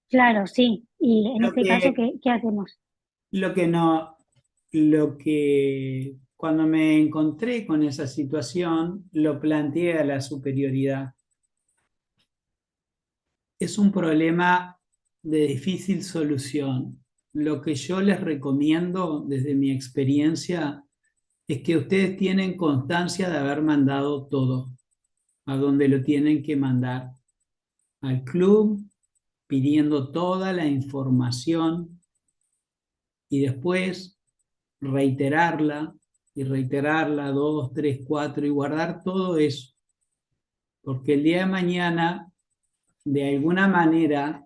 Claro, sí. Y en Lo ese caso, que, ¿qué hacemos? lo que no, lo que cuando me encontré con esa situación, lo planteé a la superioridad. Es un problema de difícil solución. Lo que yo les recomiendo desde mi experiencia es que ustedes tienen constancia de haber mandado todo a donde lo tienen que mandar, al club, pidiendo toda la información y después reiterarla y reiterarla dos, tres, cuatro y guardar todo eso, porque el día de mañana, de alguna manera,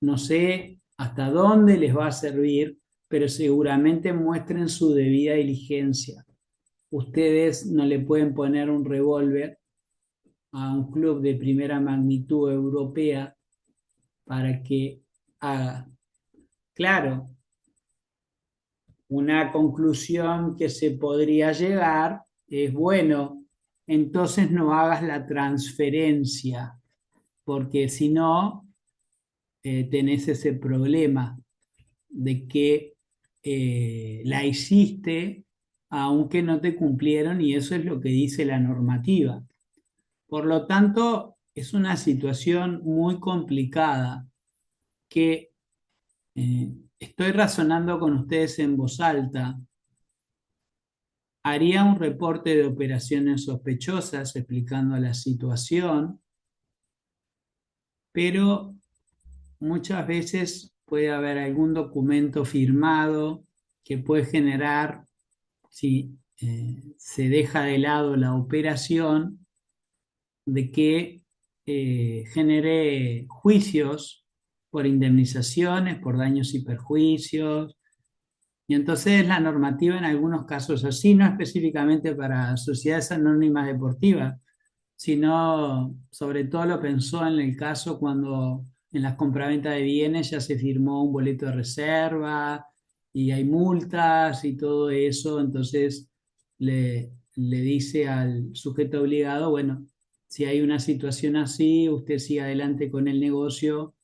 no sé hasta dónde les va a servir, pero seguramente muestren su debida diligencia. Ustedes no le pueden poner un revólver a un club de primera magnitud europea para que haga. Claro, una conclusión que se podría llegar es, bueno, entonces no hagas la transferencia, porque si no, tenés ese problema de que la hiciste aunque no te cumplieron y eso es lo que dice la normativa. Por lo tanto, es una situación muy complicada que estoy razonando con ustedes en voz alta. Haría un reporte de operaciones sospechosas explicando la situación, pero muchas veces puede haber algún documento firmado que puede generar, si se deja de lado la operación, de que genere juicios por indemnizaciones, por daños y perjuicios. Y entonces la normativa en algunos casos así, no específicamente para sociedades anónimas deportivas, sino sobre todo lo pensó en el caso cuando en las compraventas de bienes ya se firmó un boleto de reserva y hay multas y todo eso, entonces le dice al sujeto obligado, bueno, si hay una situación así, usted siga adelante con el negocio,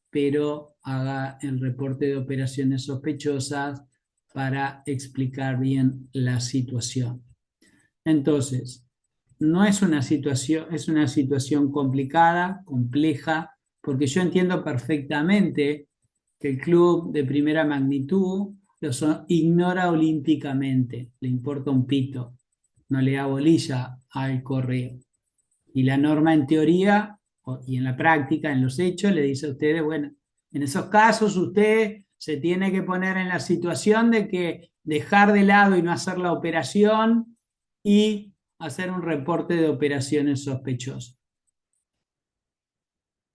pero haga el reporte de operaciones sospechosas para explicar bien la situación. Entonces, no es una situación, es una situación complicada, compleja, porque yo entiendo perfectamente que el club de primera magnitud ignora olímpicamente, le importa un pito, no le da bolilla al correo. Y la norma en teoría y en la práctica, en los hechos, le dice a ustedes, bueno, en esos casos usted se tiene que poner en la situación de que dejar de lado y no hacer la operación y hacer un reporte de operaciones sospechosas.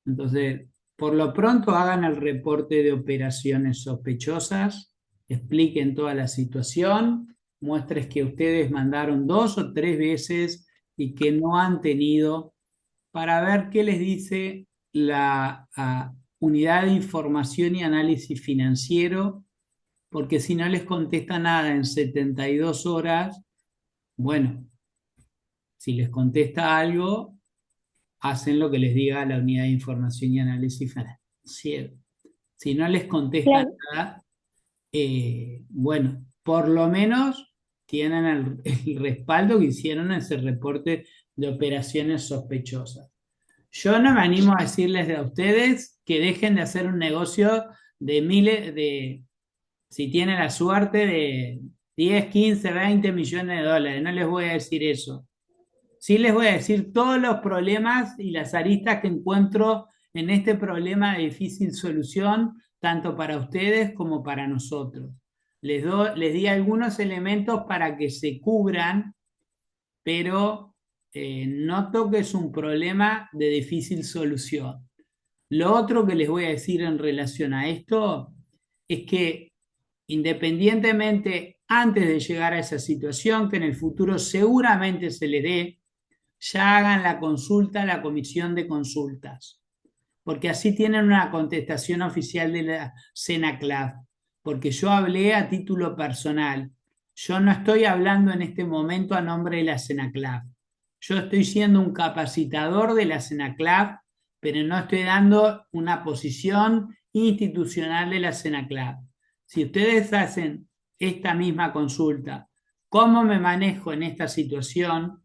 Entonces, Por lo pronto hagan el reporte de operaciones sospechosas, expliquen toda la situación, muestres que ustedes mandaron 2 o 3 veces y que no han tenido, para ver qué les dice la unidad de información y análisis financiero, porque si no les contesta nada en 72 horas, bueno, si les contesta algo, hacen lo que les diga la unidad de información y análisis financiero. Si no les contesta Claro, nada, bueno, por lo menos tienen el respaldo que hicieron ese reporte de operaciones sospechosas. Yo no me animo a decirles a ustedes que dejen de hacer un negocio de miles de, si tienen la suerte, de 10, 15, 20 millones de dólares. No les voy a decir eso. Sí les voy a decir todos los problemas y las aristas que encuentro en este problema de difícil solución, tanto para ustedes como para nosotros. Les di algunos elementos para que se cubran, pero noto que es un problema de difícil solución. Lo otro que les voy a decir en relación a esto es que independientemente, antes de llegar a esa situación, que en el futuro seguramente se le dé, ya hagan la consulta a la comisión de consultas, porque así tienen una contestación oficial de la CENACLAF, porque yo hablé a título personal. Yo no estoy hablando en este momento a nombre de la CENACLAF. Yo estoy siendo un capacitador de la CENACLAF, pero no estoy dando una posición institucional de la CENACLAF. Si ustedes hacen esta misma consulta, ¿cómo me manejo en esta situación?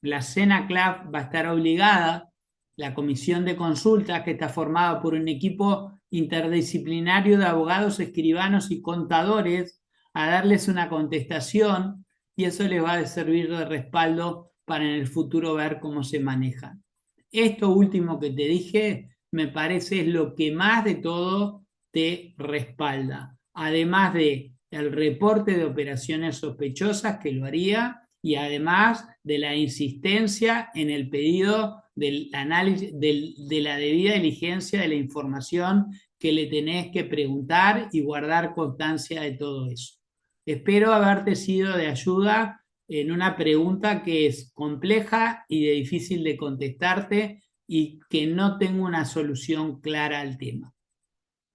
La CENACLAF va a estar obligada, la comisión de consultas, que está formada por un equipo interdisciplinario de abogados, escribanos y contadores, a darles una contestación, y eso les va a servir de respaldo para en el futuro ver cómo se manejan. Esto último que te dije me parece es lo que más de todo te respalda, además de el reporte de operaciones sospechosas, que lo haría, y además de la insistencia en el pedido del análisis, de la debida diligencia de la información que le tenés que preguntar y guardar constancia de todo eso. Espero haberte sido de ayuda en una pregunta que es compleja y de difícil de contestarte y que no tengo una solución clara al tema.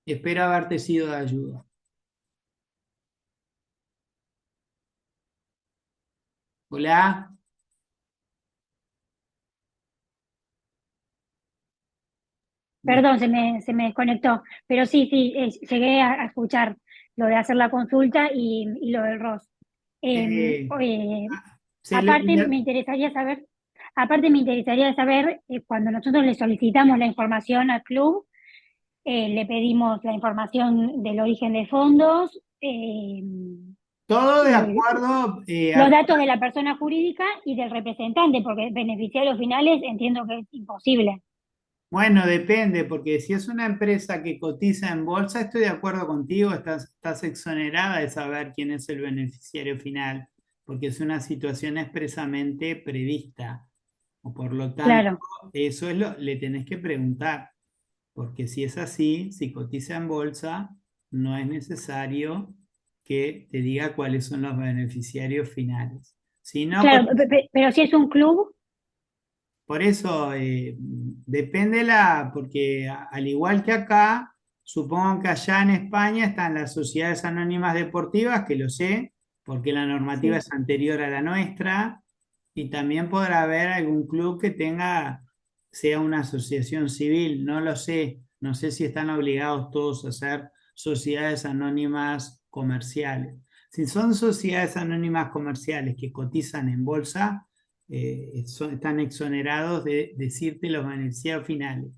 Espero haberte sido de ayuda. Hola. perdón, se me desconectó, pero sí, sí, llegué a escuchar lo de hacer la consulta y lo del ROS. Eh, Oye, se le- aparte me interesaría saber, cuando nosotros le solicitamos la información al club, le pedimos la información del origen de fondos, Todo de eh, acuerdo los datos de la persona jurídica y del representante, porque beneficiarios finales entiendo que es imposible. bueno, depende, porque si es una empresa que cotiza en bolsa, estoy de acuerdo contigo, estás exonerada de saber quién es el beneficiario final, porque es una situación expresamente prevista. O por lo tanto, Claro, eso le tenés que preguntar, porque si es así, si cotiza en bolsa, no es necesario que te diga cuáles son los beneficiarios finales. Si no claro, cotiza. pero si es un club, Por eso depende porque al igual que acá, supongo que allá en España están las sociedades anónimas deportivas, que lo sé, porque la normativa sí. es anterior a la nuestra, y también podrá haber algún club que sea una asociación civil, no lo sé, no sé si están obligados todos a ser sociedades anónimas comerciales. Si son sociedades anónimas comerciales que cotizan en bolsa, están exonerados de decirte los beneficiarios finales.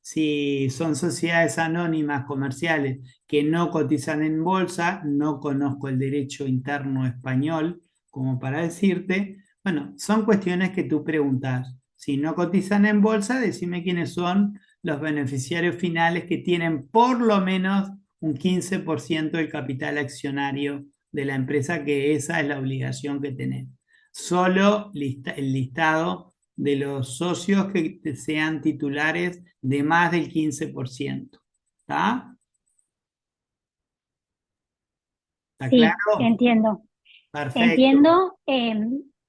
Si son sociedades anónimas comerciales que no cotizan en bolsa, no conozco el derecho interno español como para decirte, bueno, son cuestiones que tú preguntas. Si no cotizan en bolsa, decime quiénes son los beneficiarios finales que tienen por lo menos un 15% del capital accionario de la empresa, que esa es la obligación que tenés. Solo el listado de los socios que sean titulares de más del 15%. ¿Está? ¿Está Sí, claro? entiendo. Perfecto. Entiendo,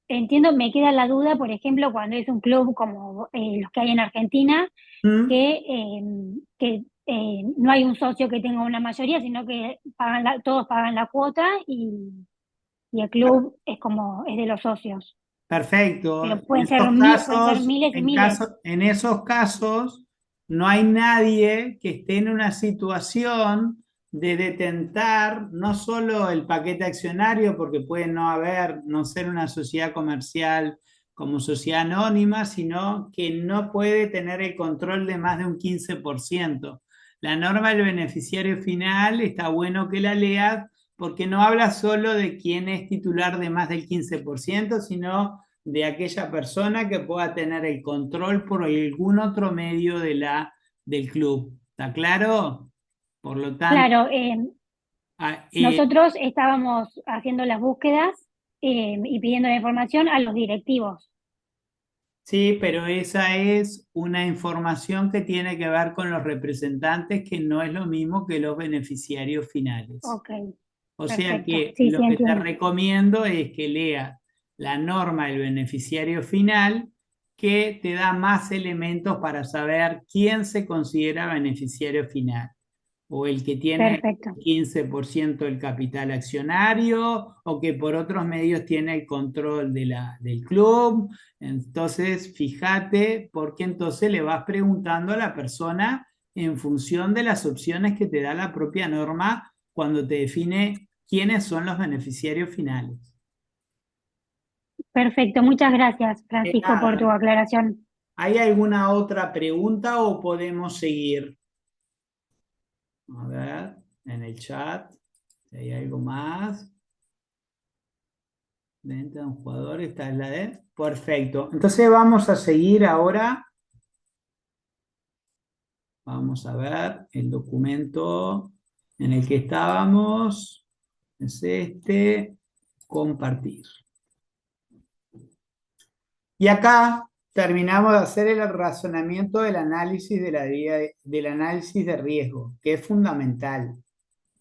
entiendo, me queda la duda, por ejemplo, cuando es un club como los que hay en Argentina, ¿Mm? que no hay un socio que tenga una mayoría, sino que todos pagan la cuota y el club es como, es de los socios. Perfecto. Pero pueden ser miles y miles. En esos casos, no hay nadie que esté en una situación de detentar no solo el paquete accionario, porque puede no haber, no ser una sociedad comercial como sociedad anónima, sino que no puede tener el control de más de un 15%. La norma del beneficiario final está bueno que la leas porque no habla solo de quién es titular de más del 15%, sino de aquella persona que pueda tener el control por algún otro medio del club. ¿Está claro? Por lo tanto, Claro, ah, nosotros estábamos haciendo las búsquedas y pidiendo la información a los directivos. sí, pero esa es una información que tiene que ver con los representantes, que no es lo mismo que los beneficiarios finales. Ok, O sea perfecto. que Sí, lo sí, que te entiendo. recomiendo es que leas la norma del beneficiario final, que te da más elementos para saber quién se considera beneficiario final, o el que tiene Perfecto. 15% del capital accionario, o que por otros medios tiene el control del club. Entonces, fíjate, porque entonces le vas preguntando a la persona en función de las opciones que te da la propia norma cuando te define quiénes son los beneficiarios finales. Perfecto. Muchas gracias, Francisco, por tu Nada, aclaración. ¿hay alguna otra pregunta o podemos seguir? A ver, en el chat, si hay algo más. Venta de un jugador, esta es la de. Perfecto. Entonces vamos a seguir ahora. Vamos a ver el documento en el que estábamos. Es este. Compartir. Y acá terminamos de hacer el razonamiento del análisis del análisis de riesgo, que es fundamental.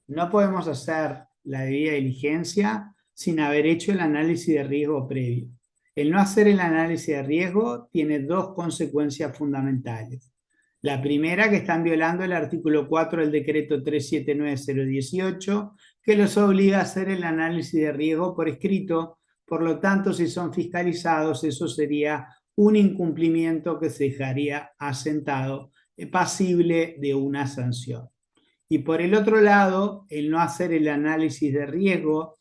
No podemos hacer la debida diligencia sin haber hecho el análisis de riesgo previo. El no hacer el análisis de riesgo tiene dos consecuencias fundamentales. La primera, que están violando el artículo 4 del decreto 379018, que los obliga a hacer el análisis de riesgo por escrito. Por lo tanto, si son fiscalizados, eso sería un incumplimiento que se dejaría asentado, pasible de una sanción. Y por el otro lado, el no hacer el análisis de riesgo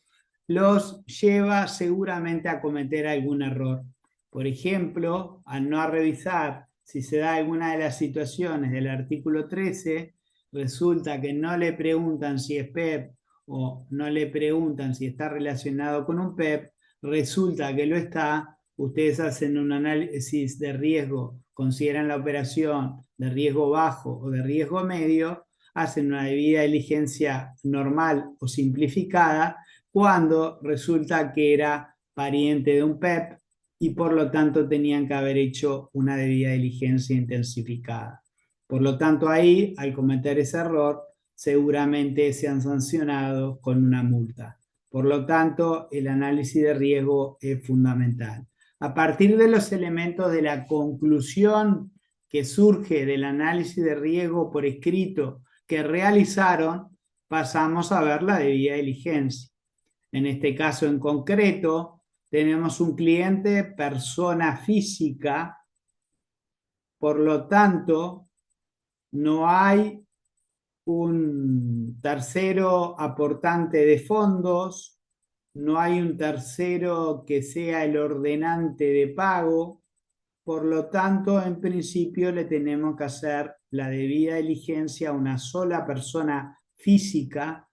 los lleva seguramente a cometer algún error. Por ejemplo, al no revisar si se da alguna de las situaciones del artículo 13, resulta que no le preguntan si es PEP o no le preguntan si está relacionado con un PEP, resulta que lo está, ustedes hacen un análisis de riesgo, consideran la operación de riesgo bajo o de riesgo medio, hacen una debida diligencia normal o simplificada cuando resulta que era pariente de un PEP y por lo tanto tenían que haber hecho una debida diligencia intensificada. Por lo tanto, ahí, al cometer ese error, seguramente sean sancionados con una multa. Por lo tanto, el análisis de riesgo es fundamental. A partir de los elementos de la conclusión que surge del análisis de riesgo por escrito que realizaron, pasamos a ver la debida diligencia. En este caso en concreto, tenemos un cliente, persona física, por lo tanto, no hay un tercero aportante de fondos, no hay un tercero que sea el ordenante de pago, por lo tanto, en principio le tenemos que hacer la debida diligencia a una sola persona física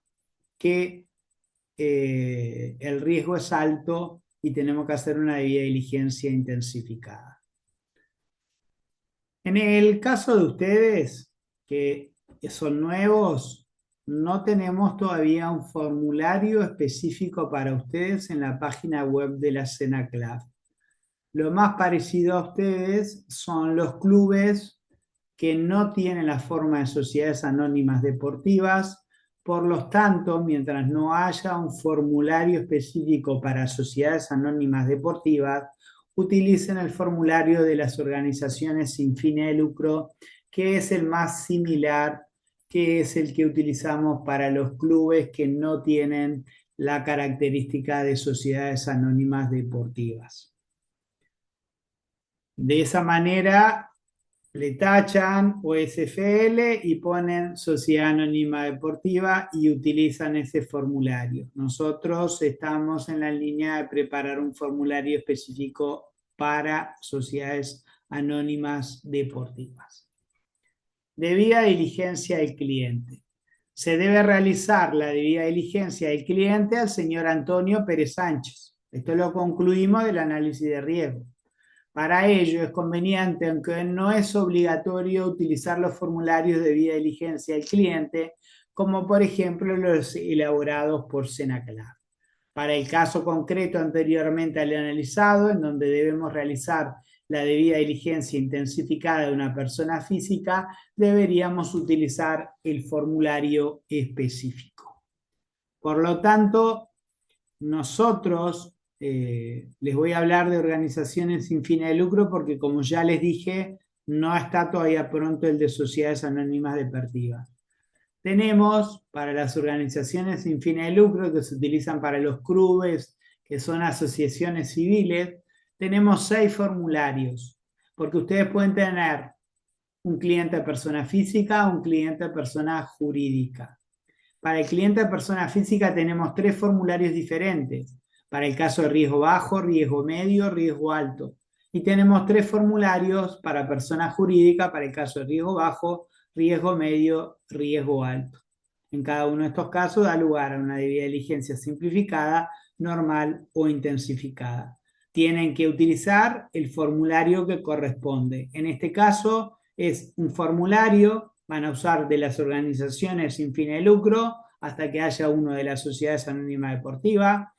que el riesgo es alto y tenemos que hacer una debida diligencia intensificada. En el caso de ustedes, que son nuevos, no tenemos todavía un formulario específico para ustedes en la página web de la CENACLAF. Lo más parecido a ustedes son los clubes que no tienen la forma de sociedades anónimas deportivas. Por lo tanto, mientras no haya un formulario específico para sociedades anónimas deportivas, utilicen el formulario de las organizaciones sin fines de lucro, que es el más similar, que es el que utilizamos para los clubes que no tienen la característica de sociedades anónimas deportivas. De esa manera le tachan o SFL y ponen Sociedad Anónima Deportiva y utilizan ese formulario. Nosotros estamos en la línea de preparar un formulario específico para sociedades anónimas deportivas. Debida diligencia del cliente. Se debe realizar la debida diligencia del cliente al señor Antonio Pérez Sánchez. Esto lo concluimos del análisis de riesgo. Para ello es conveniente, aunque no es obligatorio, utilizar los formularios de debida diligencia del cliente, como por ejemplo los elaborados por Senaclar. Para el caso concreto anteriormente al analizado, en donde debemos realizar la debida diligencia intensificada de una persona física, deberíamos utilizar el formulario específico. Por lo tanto, nosotros les voy a hablar de organizaciones sin fines de lucro porque, como ya les dije, no está todavía pronto el de sociedades anónimas deportivas. Tenemos para las organizaciones sin fines de lucro que se utilizan para los clubes, que son asociaciones civiles, tenemos 6 formularios, porque ustedes pueden tener un cliente de persona física, un cliente de persona jurídica. Para el cliente de persona física tenemos 3 formularios diferentes, para el caso de riesgo bajo, riesgo medio, riesgo alto. Y tenemos 3 formularios para persona jurídica, para el caso de riesgo bajo, riesgo medio, riesgo alto. En cada uno de estos casos da lugar a una debida diligencia simplificada, normal o intensificada. Tienen que utilizar el formulario que corresponde. En este caso es un formulario, van a usar de las organizaciones sin fines de lucro hasta que haya uno de las sociedades anónimas deportivas.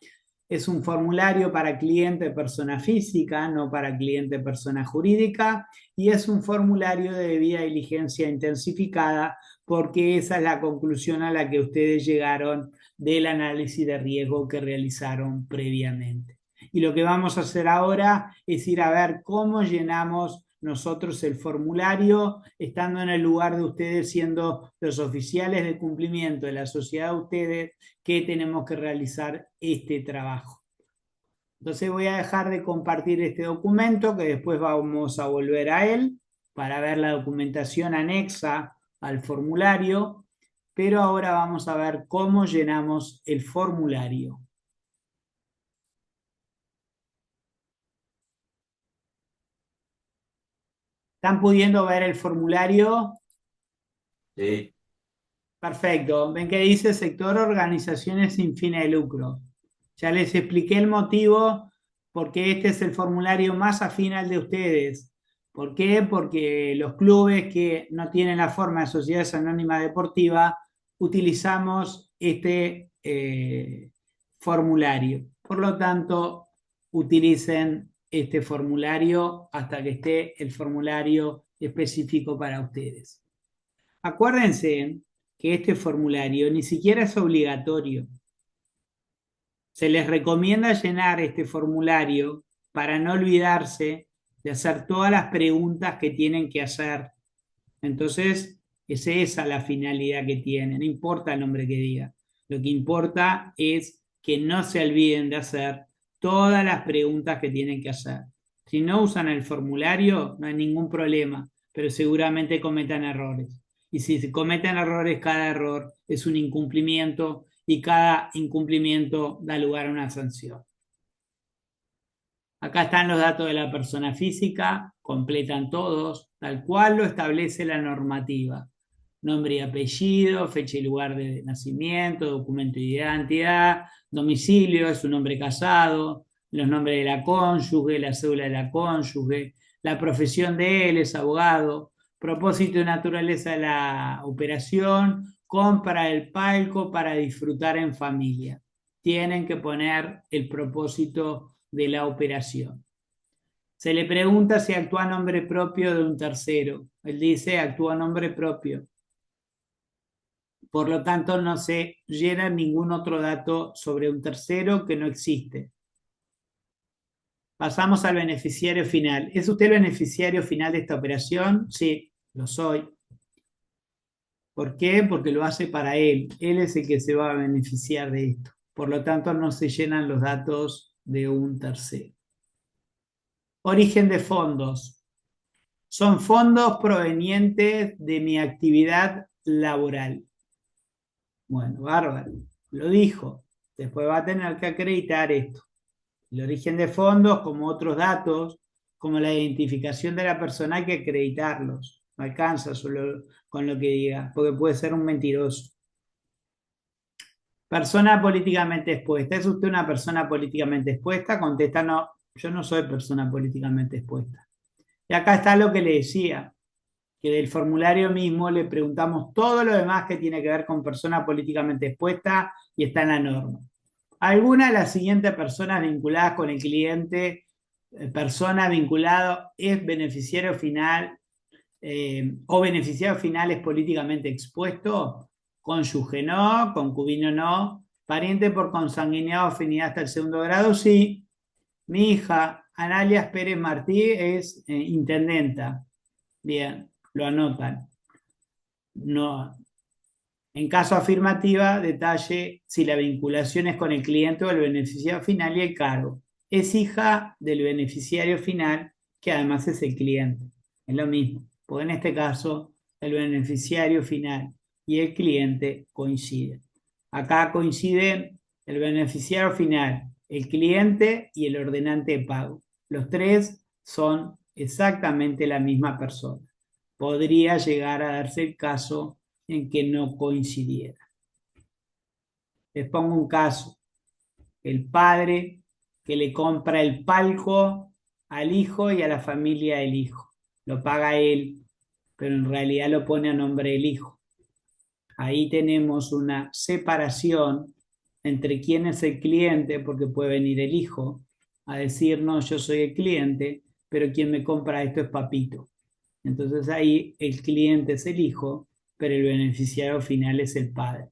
Es un formulario para cliente persona física, no para cliente persona jurídica, y es un formulario de debida diligencia intensificada porque esa es la conclusión a la que ustedes llegaron del análisis de riesgo que realizaron previamente. Y lo que vamos a hacer ahora es ir a ver cómo llenamos nosotros el formulario, estando en el lugar de ustedes, siendo los oficiales de cumplimiento de la sociedad de ustedes, que tenemos que realizar este trabajo. Entonces voy a dejar de compartir este documento, que después vamos a volver a él para ver la documentación anexa al formulario, pero ahora vamos a ver cómo llenamos el formulario. ¿Están pudiendo ver el formulario? Sí. Perfecto. Ven que dice sector organizaciones sin fines de lucro. Ya les expliqué el motivo porque este es el formulario más afín al de ustedes. ¿Por qué? Porque los clubes que no tienen la forma de sociedades anónimas deportivas utilizamos este formulario. Por lo tanto, utilicen este formulario hasta que esté el formulario específico para ustedes. Acuérdense que este formulario ni siquiera es obligatorio. Se les recomienda llenar este formulario para no olvidarse de hacer todas las preguntas que tienen que hacer. Entonces, es esa la finalidad que tiene, no importa el nombre que diga. Lo que importa es que no se olviden de hacer todas las preguntas que tienen que hacer. Si no usan el formulario, no hay ningún problema, pero seguramente cometan errores. Y si se cometen errores, cada error es un incumplimiento y cada incumplimiento da lugar a una sanción. Acá están los datos de la persona física, completan todos, tal cual lo establece la normativa. Nombre y apellido, fecha y lugar de nacimiento, documento de identidad, domicilio, es un hombre casado, los nombres de la cónyuge, la cédula de la cónyuge, la profesión de él es abogado, propósito y naturaleza de la operación, compra del palco para disfrutar en familia. Tienen que poner el propósito de la operación. Se le pregunta si actúa a nombre propio de un tercero. Él dice, actúa a nombre propio. Por lo tanto, no se llena ningún otro dato sobre un tercero que no existe. Pasamos al beneficiario final. ¿Es usted el beneficiario final de esta operación? Sí, lo soy. ¿Por qué? Porque lo hace para él. Él es el que se va a beneficiar de esto. Por lo tanto, no se llenan los datos de un tercero. Origen de fondos. Son fondos provenientes de mi actividad laboral. Bueno, bárbaro. Lo dijo. Después va a tener que acreditar esto. El origen de fondos, como otros datos, como la identificación de la persona, hay que acreditarlos. No alcanza solo con lo que diga, porque puede ser un mentiroso. Persona políticamente expuesta. ¿Es usted una persona políticamente expuesta? Contesta, no, yo no soy persona políticamente expuesta. Y acá está lo que le decía, que del formulario mismo le preguntamos todo lo demás que tiene que ver con persona políticamente expuesta y está en la norma. Alguna de las siguientes personas vinculadas con el cliente, persona vinculado es beneficiario final o beneficiario final es políticamente expuesto, cónyuge no, concubino no, pariente por consanguinidad o afinidad hasta el segundo grado sí. Mi hija, Analia Pérez Martí, es intendenta. Bien, lo anotan. No. En caso afirmativa, detalle si la vinculación es con el cliente o el beneficiario final y el cargo. Es hija del beneficiario final, que además es el cliente. Es lo mismo, porque en este caso el beneficiario final y el cliente coinciden. Acá coinciden el beneficiario final, el cliente y el ordenante de pago. Los tres son exactamente la misma persona. Podría llegar a darse el caso en que no coincidiera. Les pongo un caso. El padre que le compra el palco al hijo y a la familia del hijo. Lo paga él, pero en realidad lo pone a nombre del hijo. Ahí tenemos una separación entre quién es el cliente, porque puede venir el hijo a decir, no, yo soy el cliente, pero quien me compra esto es papito. Entonces ahí el cliente es el hijo, pero el beneficiario final es el padre.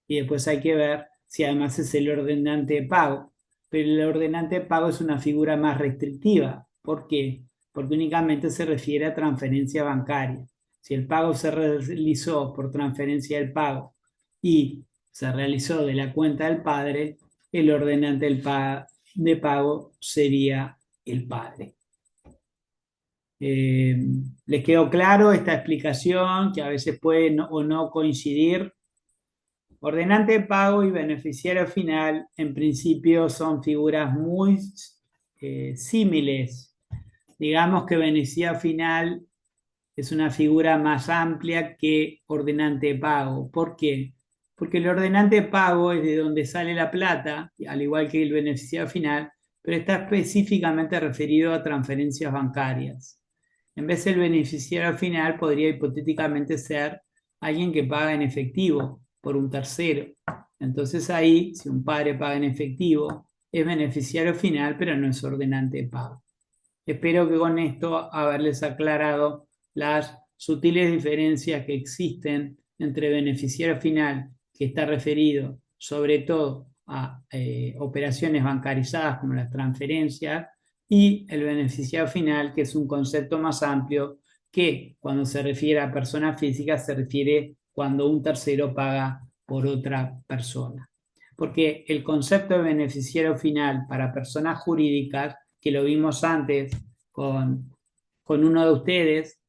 Y después hay que ver si además es el ordenante de pago. Pero el ordenante de pago es una figura más restrictiva. ¿Por qué? Porque únicamente se refiere a transferencia bancaria. Si el pago se realizó por transferencia del pago y se realizó de la cuenta del padre, el ordenante de pago sería el padre. ¿Les quedó claro esta explicación que a veces puede o no coincidir? Ordenante de pago y beneficiario final en principio son figuras muy símiles. Digamos que beneficiario final es una figura más amplia que ordenante de pago. ¿Por qué? Porque el ordenante de pago es de donde sale la plata, al igual que el beneficiario final, pero está específicamente referido a transferencias bancarias. En vez del beneficiario final podría hipotéticamente ser alguien que paga en efectivo por un tercero. Entonces ahí, si un padre paga en efectivo, es beneficiario final, pero no es ordenante de pago. Espero que con esto haberles aclarado las sutiles diferencias que existen entre beneficiario final, que está referido sobre todo a operaciones bancarizadas como las transferencias, y el beneficiario final, que es un concepto más amplio que cuando se refiere a personas físicas se refiere cuando un tercero paga por otra persona. Porque el concepto de beneficiario final para personas jurídicas, que lo vimos antes con uno de ustedes,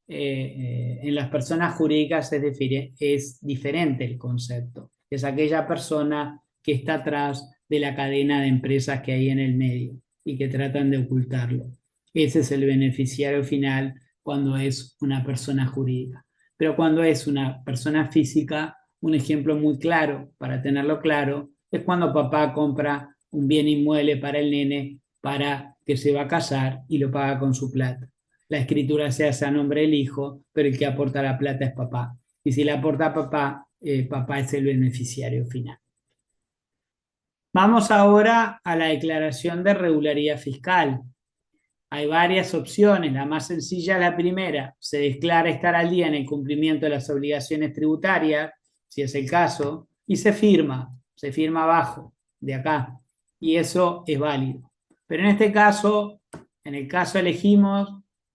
en las personas jurídicas es diferente el concepto. Es aquella persona que está atrás de la cadena de empresas que hay en el medio y que tratan de ocultarlo. Ese es el beneficiario final cuando es una persona jurídica. Pero cuando es una persona física, un ejemplo muy claro para tenerlo claro es cuando papá compra un bien inmueble para el nene para que se va a casar y lo paga con su plata. La escritura se hace a nombre del hijo, pero el que aporta la plata es papá. Y si la aporta papá, papá es el beneficiario final. Vamos ahora a la declaración de regularidad fiscal. Hay varias opciones, la más sencilla es la primera, se declara estar al día en el cumplimiento de las obligaciones tributarias, si es el caso, y se firma abajo, de acá, y eso es válido. Pero en este caso, en el caso elegimos,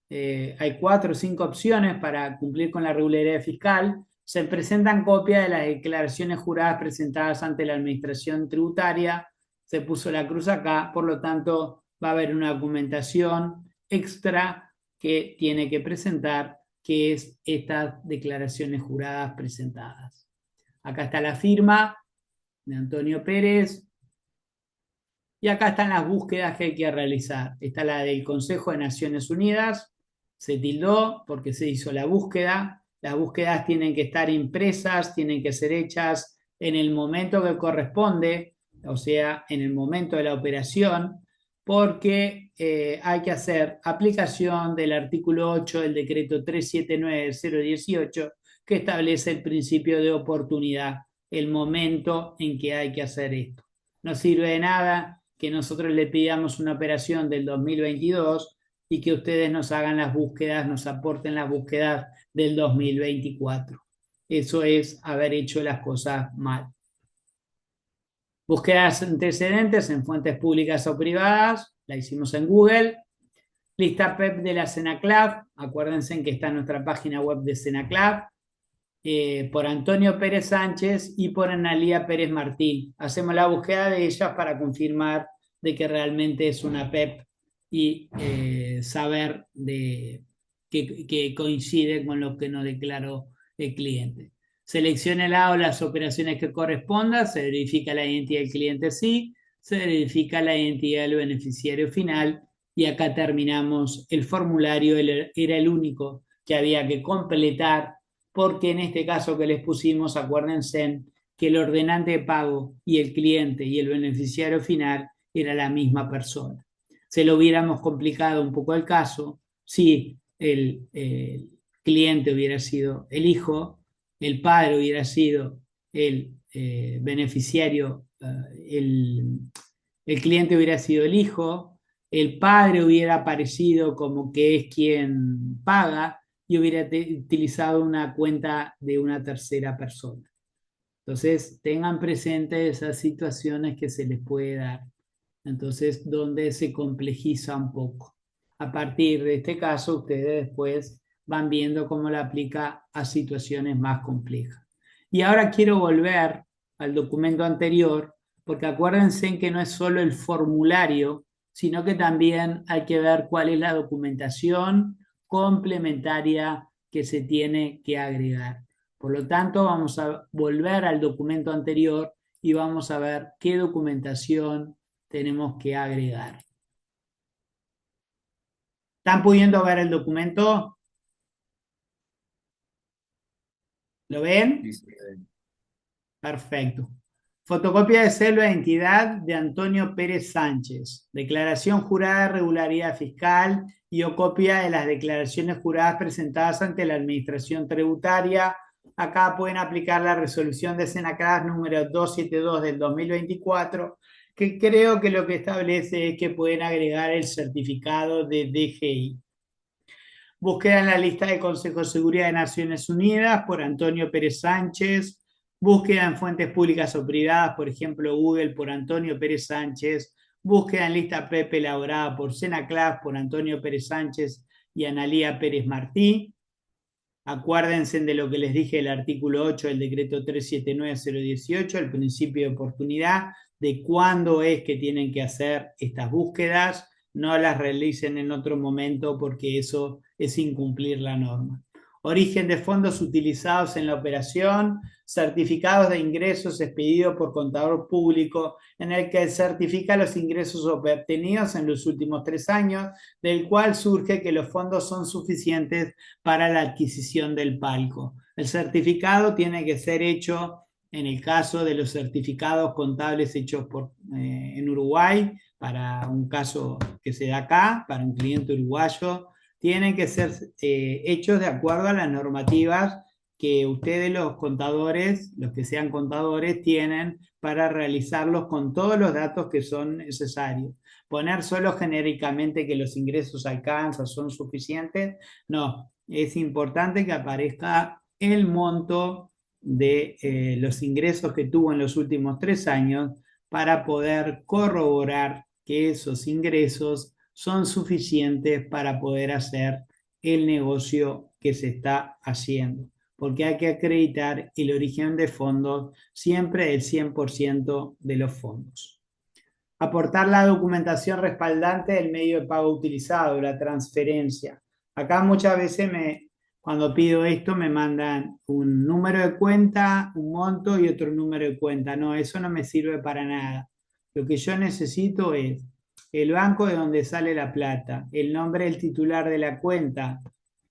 hay 4 o 5 opciones para cumplir con la regularidad fiscal. Se presentan copias de las declaraciones juradas presentadas ante la administración tributaria, se puso la cruz acá, por lo tanto va a haber una documentación extra que tiene que presentar, que es estas declaraciones juradas presentadas. Acá está la firma de Antonio Pérez, y acá están las búsquedas que hay que realizar. Está la del Consejo de Naciones Unidas, se tildó porque se hizo la búsqueda. Las búsquedas tienen que estar impresas, tienen que ser hechas en el momento que corresponde, o sea, en el momento de la operación, porque hay que hacer aplicación del artículo 8 del decreto 379-018, que establece el principio de oportunidad, el momento en que hay que hacer esto. No sirve de nada que nosotros le pidamos una operación del 2022 y que ustedes nos hagan las búsquedas, nos aporten las búsquedas del 2024. Eso es haber hecho las cosas mal. Búsquedas antecedentes en fuentes públicas o privadas, la hicimos en Google. Lista PEP de la Senaclaf, acuérdense que está en nuestra página web de Senaclaf. Por Antonio Pérez Sánchez y por Analía Pérez Martín. Hacemos la búsqueda de ellas para confirmar de que realmente es una PEP y saber que coincide con lo que nos declaró el cliente. Seleccione el lado las operaciones que correspondan, se verifica la identidad del cliente sí, se verifica la identidad del beneficiario final y acá terminamos el formulario, era el único que había que completar, porque en este caso que les pusimos, acuérdense que el ordenante de pago y el cliente y el beneficiario final era la misma persona. Se lo hubiéramos complicado un poco el caso si el cliente hubiera sido el hijo, el padre hubiera sido el beneficiario, el cliente hubiera sido el hijo, el padre hubiera aparecido como que es quien paga, y hubiera utilizado una cuenta de una tercera persona. Entonces, tengan presente esas situaciones que se les puede dar. Entonces, donde se complejiza un poco. A partir de este caso, ustedes después van viendo cómo la aplica a situaciones más complejas. Y ahora quiero volver al documento anterior, porque acuérdense que no es solo el formulario, sino que también hay que ver cuál es la documentación complementaria que se tiene que agregar. Por lo tanto, vamos a volver al documento anterior y vamos a ver qué documentación tenemos que agregar. ¿Están pudiendo ver el documento? ¿Lo ven? Perfecto. Fotocopia de cédula de identidad de Antonio Pérez Sánchez. Declaración jurada de regularidad fiscal y o copia de las declaraciones juradas presentadas ante la Administración Tributaria. Acá pueden aplicar la resolución de Senaclaf número 272 del 2024, que creo que lo que establece es que pueden agregar el certificado de DGI. Búsqueda en la lista del Consejo de Seguridad de Naciones Unidas por Antonio Pérez Sánchez. Búsqueda en fuentes públicas o privadas, por ejemplo Google, por Antonio Pérez Sánchez. Búsqueda en lista PEP elaborada por Senaclaf, por Antonio Pérez Sánchez y Analía Pérez Martí. Acuérdense de lo que les dije del artículo 8 del decreto 379-018, el principio de oportunidad, de cuándo es que tienen que hacer estas búsquedas. No las realicen en otro momento porque eso es incumplir la norma. Origen de fondos utilizados en la operación, certificados de ingresos expedidos por contador público en el que certifica los ingresos obtenidos en los últimos 3 años, del cual surge que los fondos son suficientes para la adquisición del palco. El certificado tiene que ser hecho, en el caso de los certificados contables hechos en Uruguay, para un caso que se da acá, para un cliente uruguayo, tienen que ser hechos de acuerdo a las normativas que ustedes los contadores, los que sean contadores, tienen para realizarlos con todos los datos que son necesarios. Poner solo genéricamente que los ingresos alcanzan, son suficientes, no, es importante que aparezca el monto de los ingresos que tuvo en los últimos 3 años para poder corroborar que esos ingresos son suficientes para poder hacer el negocio que se está haciendo, porque hay que acreditar el origen de fondos siempre del 100% de los fondos. Aportar la documentación respaldante del medio de pago utilizado, la transferencia. Acá muchas veces cuando pido esto me mandan un número de cuenta, un monto y otro número de cuenta. No, eso no me sirve para nada. Lo que yo necesito es el banco de donde sale la plata, el nombre del titular de la cuenta,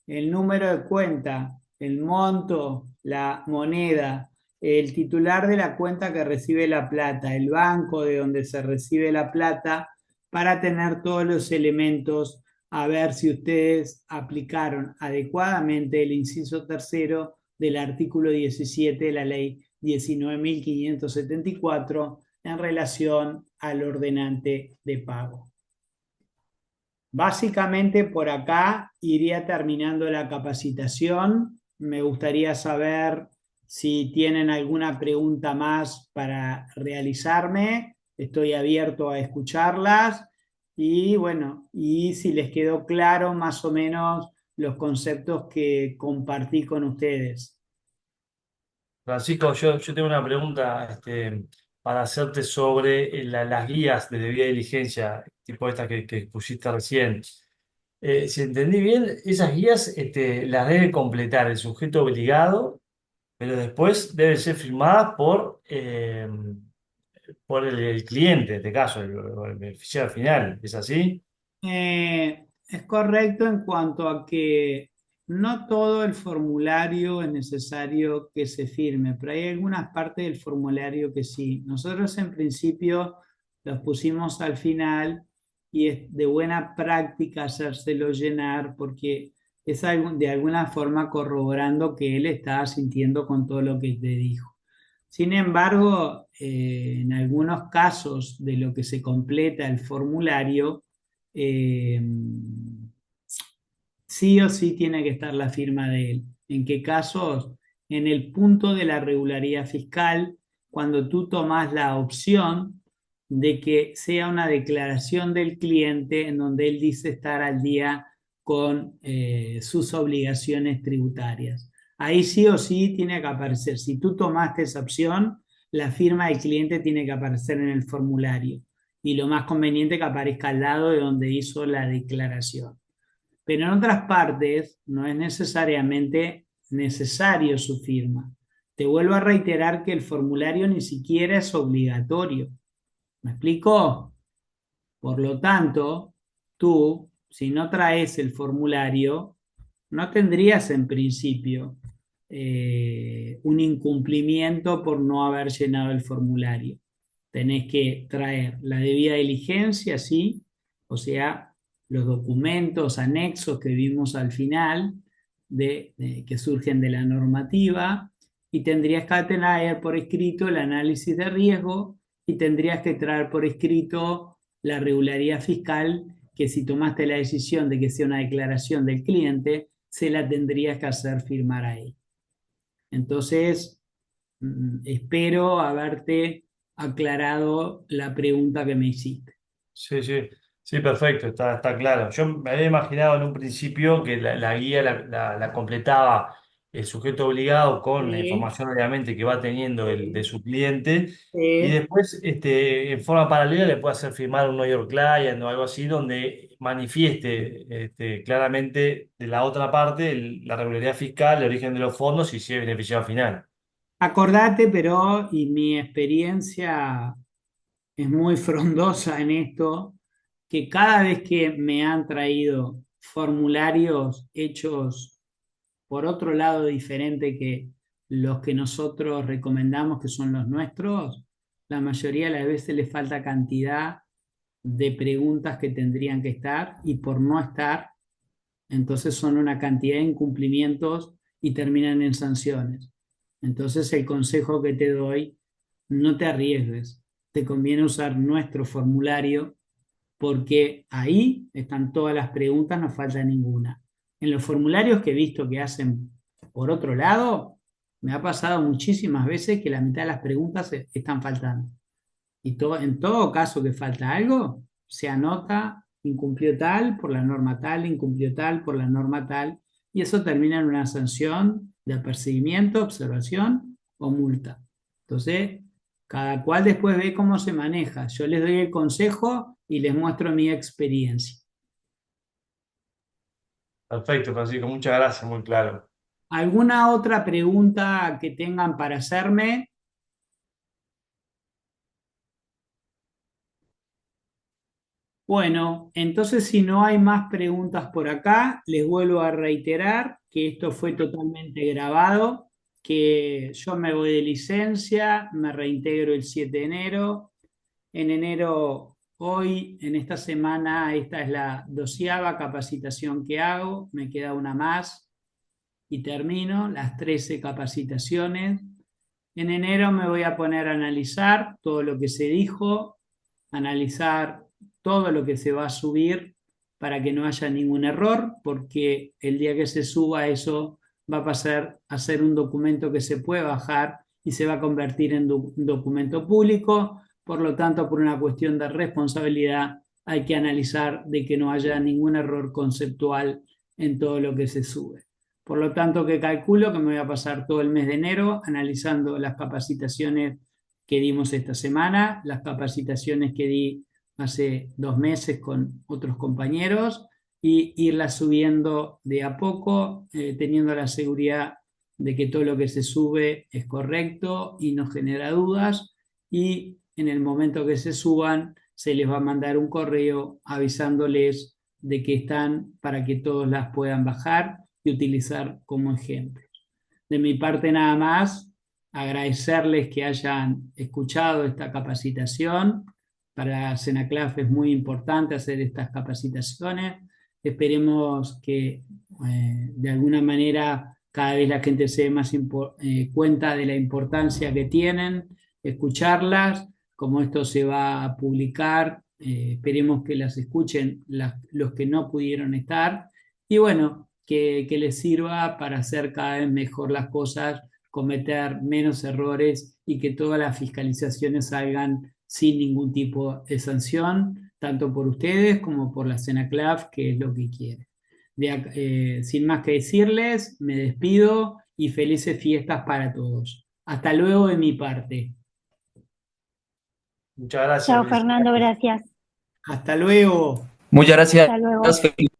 el número de cuenta, el monto, la moneda, el titular de la cuenta que recibe la plata, el banco de donde se recibe la plata, para tener todos los elementos a ver si ustedes aplicaron adecuadamente el inciso tercero del artículo 17 de la ley 19.574 en relación al ordenante de pago. Básicamente por acá iría terminando la capacitación. Me gustaría saber si tienen alguna pregunta más para realizarme. Estoy abierto a escucharlas y bueno, y si les quedó claro más o menos los conceptos que compartí con ustedes. Francisco, yo tengo una pregunta para hacerte sobre las guías de debida diligencia, tipo estas que pusiste recién. Si entendí bien, esas guías las debe completar el sujeto obligado, pero después deben ser firmadas por el cliente, en este caso, el beneficiario final. ¿Es así? Es correcto en cuanto a que no todo el formulario es necesario que se firme, pero hay algunas partes del formulario que sí. Nosotros en principio los pusimos al final y es de buena práctica hacérselo llenar porque es de alguna forma corroborando que él está sintiendo con todo lo que te dijo. Sin embargo, en algunos casos de lo que se completa el formulario, eh, sí o sí tiene que estar la firma de él. ¿En qué casos? En el punto de la regularidad fiscal, cuando tú tomas la opción de que sea una declaración del cliente en donde él dice estar al día con sus obligaciones tributarias. Ahí sí o sí tiene que aparecer. Si tú tomaste esa opción, la firma del cliente tiene que aparecer en el formulario y lo más conveniente es que aparezca al lado de donde hizo la declaración. Pero en otras partes no es necesariamente necesario su firma. Te vuelvo a reiterar que el formulario ni siquiera es obligatorio. ¿Me explico? Por lo tanto, tú, si no traes el formulario, no tendrías en principio un incumplimiento por no haber llenado el formulario. Tenés que traer la debida diligencia, sí, o sea, los documentos anexos que vimos al final, que surgen de la normativa, y tendrías que tener por escrito el análisis de riesgo y tendrías que traer por escrito la regularidad fiscal, que si tomaste la decisión de que sea una declaración del cliente, se la tendrías que hacer firmar a él. Entonces, espero haberte aclarado la pregunta que me hiciste. Sí, sí, sí, perfecto, está claro. Yo me había imaginado en un principio que la guía la completaba el sujeto obligado con la Sí, información, obviamente, que va teniendo de sí, su cliente, y sí. después, en forma paralela, le puede hacer firmar un Know Your Client o algo así, donde manifieste claramente de la otra parte la regularidad fiscal, el origen de los fondos y si es beneficiado final. Acordate, pero, y mi experiencia es muy frondosa en esto, que cada vez que me han traído formularios hechos por otro lado diferente que los que nosotros recomendamos, que son los nuestros, la mayoría de las veces le falta cantidad de preguntas que tendrían que estar y por no estar, entonces son una cantidad de incumplimientos y terminan en sanciones. Entonces el consejo que te doy, no te arriesgues, te conviene usar nuestro formulario porque ahí están todas las preguntas, no falta ninguna. En los formularios que he visto que hacen por otro lado, me ha pasado muchísimas veces que la mitad de las preguntas están faltando. Y en todo caso que falta algo, se anota, incumplió tal por la norma tal, incumplió tal por la norma tal, y eso termina en una sanción de apercibimiento, observación o multa. Entonces, cada cual después ve cómo se maneja. Yo les doy el consejo y les muestro mi experiencia. Perfecto, Francisco, muchas gracias, muy claro. ¿Alguna otra pregunta que tengan para hacerme? Bueno, entonces si no hay más preguntas por acá, les vuelvo a reiterar que esto fue totalmente grabado, que yo me voy de licencia, me reintegro el 7 de enero. En enero, hoy, en esta semana, esta es la 12ª capacitación que hago, me queda una más y termino las 13 capacitaciones. En enero me voy a poner a analizar todo lo que se dijo, analizar todo lo que se va a subir para que no haya ningún error, porque el día que se suba eso va a pasar a ser un documento que se puede bajar y se va a convertir en un documento público. Por lo tanto, por una cuestión de responsabilidad, hay que analizar de que no haya ningún error conceptual en todo lo que se sube. Por lo tanto, que calculo que me voy a pasar todo el mes de enero analizando las capacitaciones que dimos esta semana, las capacitaciones que di hace 2 meses con otros compañeros y irlas subiendo de a poco, teniendo la seguridad de que todo lo que se sube es correcto y no genera dudas, y en el momento que se suban se les va a mandar un correo avisándoles de que están para que todos las puedan bajar y utilizar como ejemplo. De mi parte nada más, agradecerles que hayan escuchado esta capacitación. Para Senaclaf es muy importante hacer estas capacitaciones. Esperemos que de alguna manera cada vez la gente se dé más cuenta de la importancia que tienen, escucharlas. Como esto se va a publicar, esperemos que las escuchen los que no pudieron estar. Y bueno, que les sirva para hacer cada vez mejor las cosas, cometer menos errores y que todas las fiscalizaciones salgan sin ningún tipo de sanción, tanto por ustedes como por la Senaclaf, que es lo que quiere. Sin más que decirles, me despido y felices fiestas para todos. Hasta luego de mi parte. Muchas gracias, Chao, felicidades. Fernando, gracias. Hasta luego. Muchas Hasta gracias, luego. Felipe.